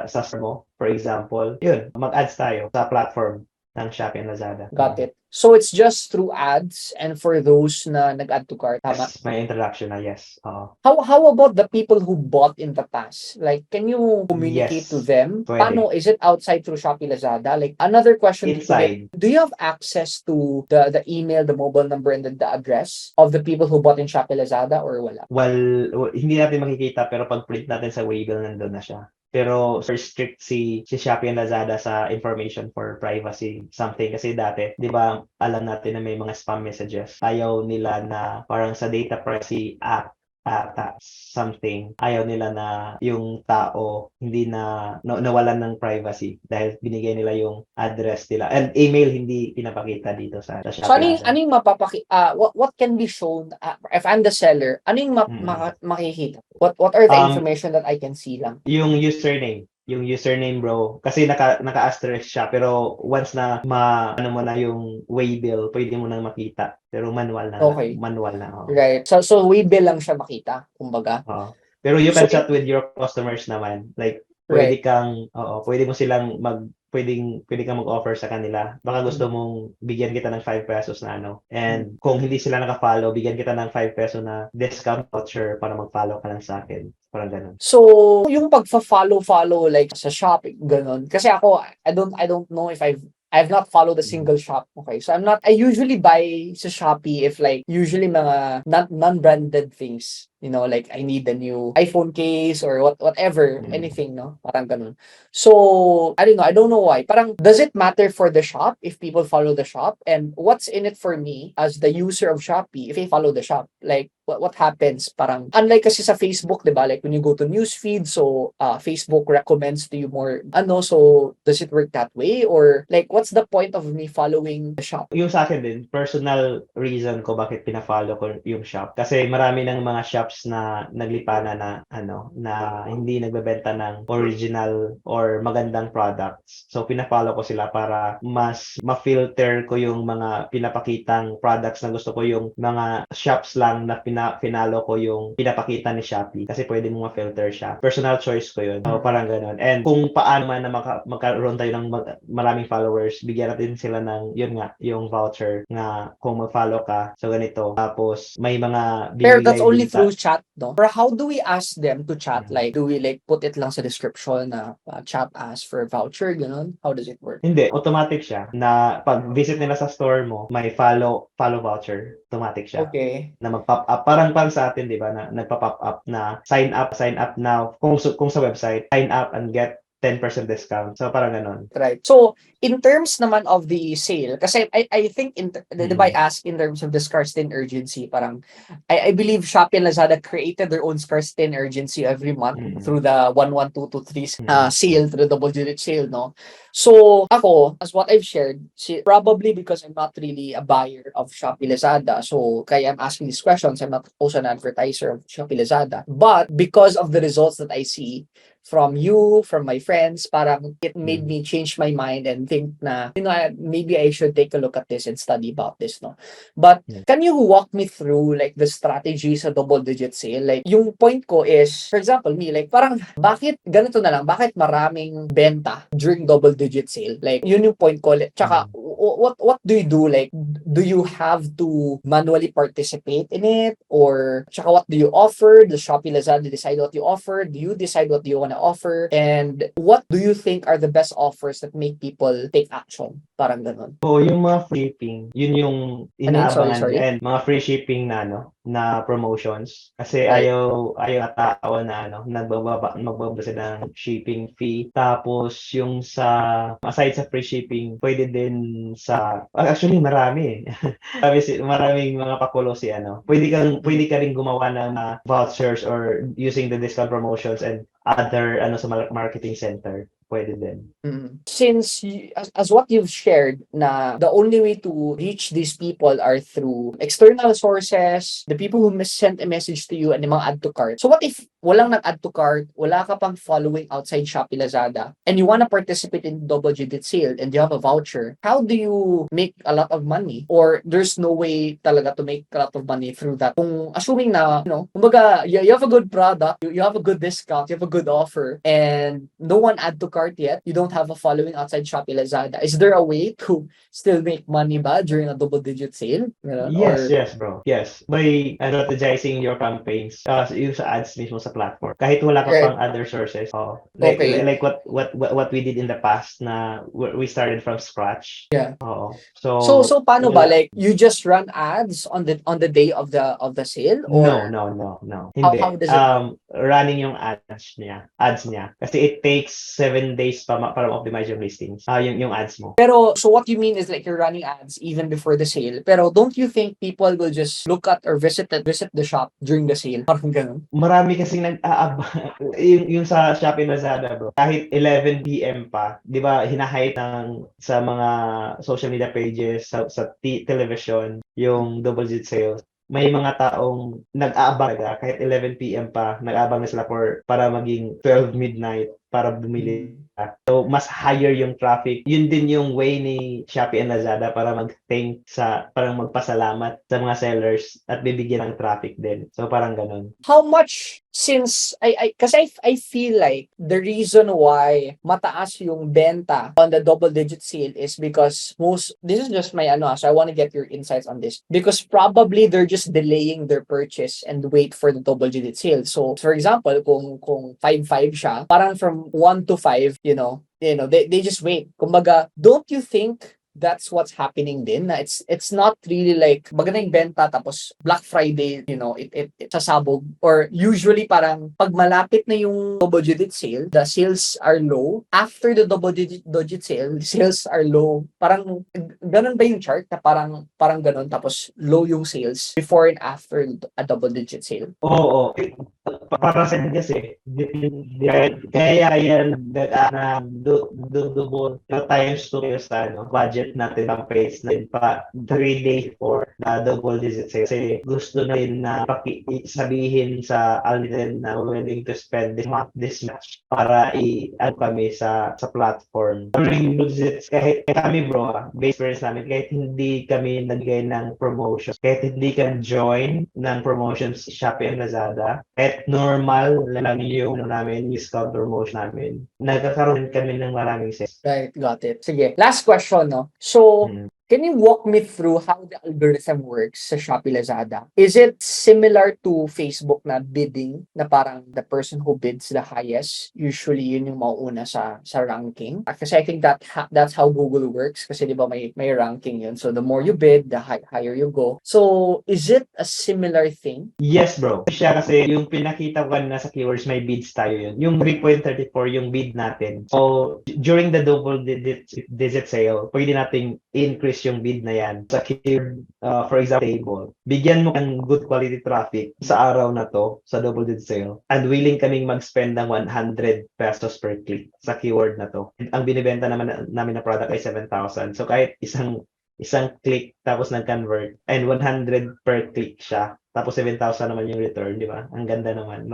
store mo, for example, yun, mag-ads tayo sa platform ng Shopee and Lazada. Got it. So it's just through ads and for those na nag-add to cart, tama? Yes, may interaction na, yes. How about the people who bought in the past? Like, can you communicate Yes, to them? pwede. Paano? Is it outside through Shopee Lazada? Like, another question to Inside. get, do you have access to the email, the mobile number, and the address of the people who bought in Shopee Lazada or wala? Well, hindi natin makikita pero pag print natin sa Waybill nandun na siya. Pero restrict si Shopee and Lazada sa information for privacy something kasi dati, 'di ba, alam natin na may mga spam messages. Ayaw nila na parang sa Data Privacy Act ata something, ayaw nila na yung tao hindi nawalan ng privacy dahil binigay nila yung address nila and email hindi pinapakita dito sa Shopee. So aning what can be shown if I'm the seller? Aning makikita? What are the information that I can see lang? Yung username bro kasi naka-asterisk siya pero once na ano mo na yung Waybill pwede mo nang makita pero manual na. Okay. Manual na. Right. So Waybill lang siya makita kumbaga. Pero you can chat with your customers naman, like pwede kang pwede mo silang pwede kang mag-offer sa kanila. Baka gusto mong bigyan kita ng 5 pesos na and kung hindi sila naka-follow, bigyan kita ng 5 peso na discount voucher para mag-follow ka lang sa akin. Parang ganun. So, yung pagfa-follow like sa shopping, ganun. Kasi ako, I don't know if I've not followed a single shop. Okay. So I usually buy sa Shopee if like usually mga non-branded things. You know, like I need a new iPhone case or whatever, anything, no? Parang ganun. So, I don't know why. Parang, does it matter for the shop if people follow the shop? And what's in it for me as the user of Shopee if I follow the shop? Like, what happens? Parang, unlike kasi sa Facebook, diba? Like, when you go to newsfeed, so Facebook recommends to you more, so does it work that way? Or, like, what's the point of me following the shop? Yung sa akin din, personal reason ko bakit pina-follow ko yung shop. Kasi marami ng mga shops na naglipana na na hindi nagbebenta ng original or magandang products. So pina-follow ko sila para mas ma-filter ko yung mga pinapakitang products na gusto ko, yung mga shops lang na pinalo ko yung pinapakita ni Shopee kasi pwede mo ma-filter siya. Personal choice ko yun. So parang ganun. And kung paano man na magkaroon tayo ng maraming followers, bigyan natin sila ng yung voucher na kung mag-follow ka. So ganito. Tapos may mga Pero that's only through chat, no? Or how do we ask them to chat? Like, do we like put it lang sa description na chat ask for a voucher, ganun? How does it work? Hindi, automatic siya na pag visit nila sa store mo, may follow voucher, automatic siya. Okay. Na mag-pop up. Parang sa atin, 'di ba, na nagpa-pop up na sign up now. Kung sa website, sign up and get 10% discount. So parang ganun. Right. So in terms naman of the sale, kasi I think I ask in terms of the scarcity and urgency, parang I believe Shopee and Lazada created their own scarcity and urgency every month through the 1-1-2-2-3 sale, through the double-digit sale, no? So ako, as what I've shared, probably because I'm not really a buyer of Shopee Lazada, so kaya I'm asking these questions, I'm not also an advertiser of Shopee Lazada, but because of the results that I see from you, from my friends, parang it made me change my mind and think na, maybe I should take a look at this and study about this, no? But can you walk me through like the strategy sa double-digit sale? Like, yung point ko is, for example, me, like, parang, bakit, ganito na lang, bakit maraming benta during double-digit sale? Like, yun yung point ko. Tsaka, what do you do? Like, do you have to manually participate in it? Or, tsaka what do you offer? Does Shopee Lazada decide what you offer? Do you decide what you want to offer? And what do you think are the best offers that make people take action? Parang ganun. So, yung mga free shipping, yun yung inaabangan. Sorry. And mga free shipping na promotions. Kasi ayaw tao na magbabasa ng shipping fee. Tapos yung aside sa free shipping, pwede din actually marami. Maraming mga pakulo pwede ka rin gumawa ng vouchers or using the discount promotions and other sa marketing center. pwede din. Since as what you've shared na the only way to reach these people are through external sources, the people who sent a message to you and yung mga add to cart. So what if walang nag-add to cart, wala ka pang following outside Shopee, Lazada, and you wanna participate in double-digit sale and you have a voucher, how do you make a lot of money? Or there's no way talaga to make a lot of money through that? Kung assuming na, kumbaga, you have a good product, you have a good discount, you have a good offer, and no one add to cart yet, you don't have a following outside Shopee, Lazada, is there a way to still make money ba during a double-digit sale? Yes, yes, bro. Yes. By strategizing your campaigns, yung sa ads mismo sa platform. Kahit wala ka Right. pang other sources. Okay. Like what we did in the past na we started from scratch. Yeah. So Paano ba? wala. Like, you just run ads on the day of the sale, or No. how Hindi. does it? Running yung ads niya. Kasi it takes 7 days para optimize yung listings. Yung ads mo. Pero so what you mean is like you're running ads even before the sale. Pero don't you think people will just look at or visit the shop during the sale? Parang ganun. Marami kasing yung sa Shopee Lazada, bro. Kahit 11 PM pa, 'di ba, hinahype sa mga social media pages, sa television, yung double digit sales. May mga taong nag-aabang kahit 11 PM pa, nag-aabang na sila para maging 12 midnight para bumili. So, mas higher yung traffic. Yun din yung way ni Shopee and Lazada para parang magpasalamat sa mga sellers at bibigyan ng traffic din. So, parang ganun. How much, since kasi I feel like the reason why mataas yung benta on the double digit sale is because this is just my so I want to get your insights on this, because probably they're just delaying their purchase and wait for the double digit sale. So for example, kung 5.5 siya, parang from 1 to 5, they just wait. Kumbaga, don't you think that's what's happening din, na it's not really like maganda yung benta tapos Black Friday, it sasabog, or usually parang pag malapit na yung double digit sale, the sales are low. After the double digit sale, sales are low. Parang ganun ba yung chart na parang ganun, tapos low yung sales before and after a double digit sale? Oo. Para sa akin kasi, kaya yan na double times 2 years budget natin ang pace natin pa 3 days for na double digit sales. Kasi gusto na rin na sabihin sa Alden na willing to spend this much para i-add kami sa platform. During digits, kahit kami bro, base experience namin, kahit hindi kami nagbigay ng promotion, kahit hindi ka join ng promotions sa Shopee and Lazada, kahit normal lang yung namin, discount promotion namin, nagkakaroon kami ng maraming sales. Right, got it. Sige, last question, no? So, can you walk me through how the algorithm works sa Shopee, Lazada? Is it similar to Facebook na bidding, na parang the person who bids the highest, usually yun yung mauuna sa ranking? Kasi I think that's how Google works, kasi di ba may ranking yun. So the more you bid, the higher you go. So is it a similar thing? Yes, bro. Siya kasi yung pinakita ko na sa keywords, may bids tayo yun. Yung 3.34 yung bid natin. So during the double digit sale, pwede nating increase yung bid na yan sa keyword, for example, bigyan mo ng good quality traffic sa araw na to, sa double digit sale, and willing kaming mag-spend ng 100 pesos per click sa keyword na to. Ang binibenta naman namin na product ay 7,000. So kahit isang click tapos nag-convert and 100 per click siya, tapos 7,000 naman yung return, di ba? Ang ganda naman.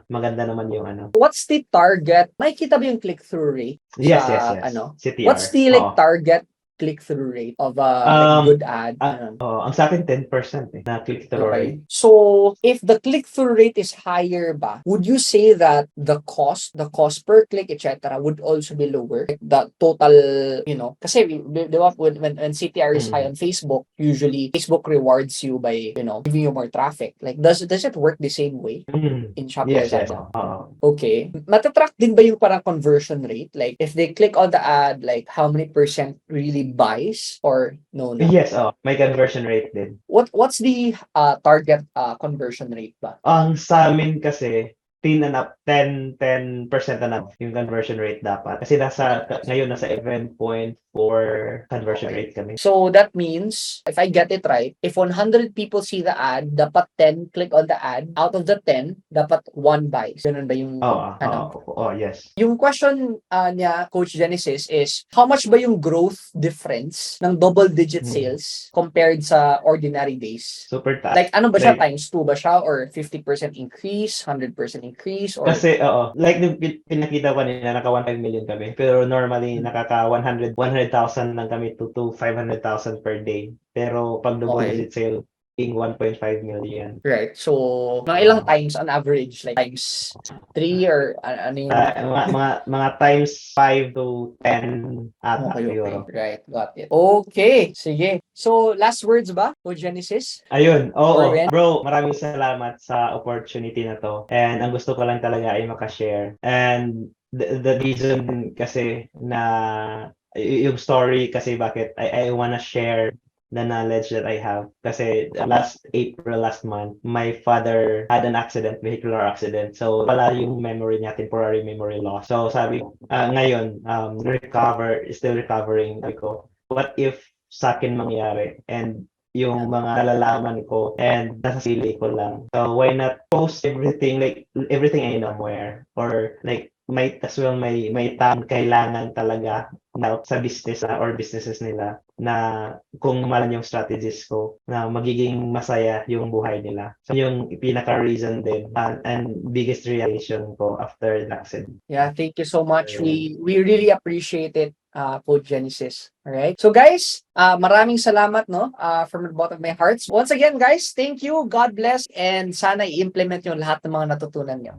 Maganda naman yung What's the target? Makikita ba yung click-through rate? Yes. CTR. What's the target click-through rate of a good ad? Ang sa akin 10% na click-through rate. So if the click-through rate is higher ba, would you say that the cost per click, etc., would also be lower? Like the total, kasi di ba, when CTR is high on Facebook, usually Facebook rewards you by, giving you more traffic. Like does it work the same way in Shopee? Yes. Okay. Matatrack din ba yung parang conversion rate? Like if they click on the ad, like how many percent really buys, or no? Yes, may conversion rate din. What's the target conversion rate ba? Ang sa amin kasi 10 and up, 10% and up yung conversion rate dapat. Kasi ngayon nasa 11.4 conversion Okay. rate kami. So that means, if I get it right, if 100 people see the ad, dapat 10 click on the ad. Out of the 10, dapat 1 buys. Ganun ba yung Yes. Yung question niya, Coach Genesis, is how much ba yung growth difference ng double-digit sales compared sa ordinary days? Super taas. Like, ano ba siya? Like, Times 2 ba siya? Or 50% increase? 100% increase? Or Kasi, like nung pinakita ko nila, naka 1.5 million kami. Pero normally, nakaka 100,000 lang kami to 500,000 per day. Pero pag double Okay. digit sale, 1.5 million. Right. So, mga ilang times on average? Like, times 3 or ano yung... Mga times 5 to 10 ata Okay. siguro. Right. Got it. Okay. Sige. So, last words ba, Coach Genesis? Ayun, Or when? bro, maraming salamat sa opportunity na to. And ang gusto ko lang talaga ay makashare. And the reason kasi na yung story kasi bakit I wanna share the knowledge that I have. Kasi last month, my father had an accident, vehicular accident. So, wala yung memory niya, temporary memory loss. So, sabi ko, ngayon, still recovering. Sabi ko, what if sa akin mangyari? And yung mga nalalaman ko and nasa sili ko lang. So, why not post everything, like, everything I know where? Or, like, may taong kailangan talaga na sa business or businesses nila na kung malan yung strategies ko na magiging masaya yung buhay nila. So yung pinaka-reason din and biggest realization ko after the accident. Yeah, thank you so much. We really appreciate it, Coach Genesis. All right. So guys, maraming salamat no from the bottom of my heart. Once again guys, thank you. God bless and sana i-implement niyo lahat ng mga natutunan niyo.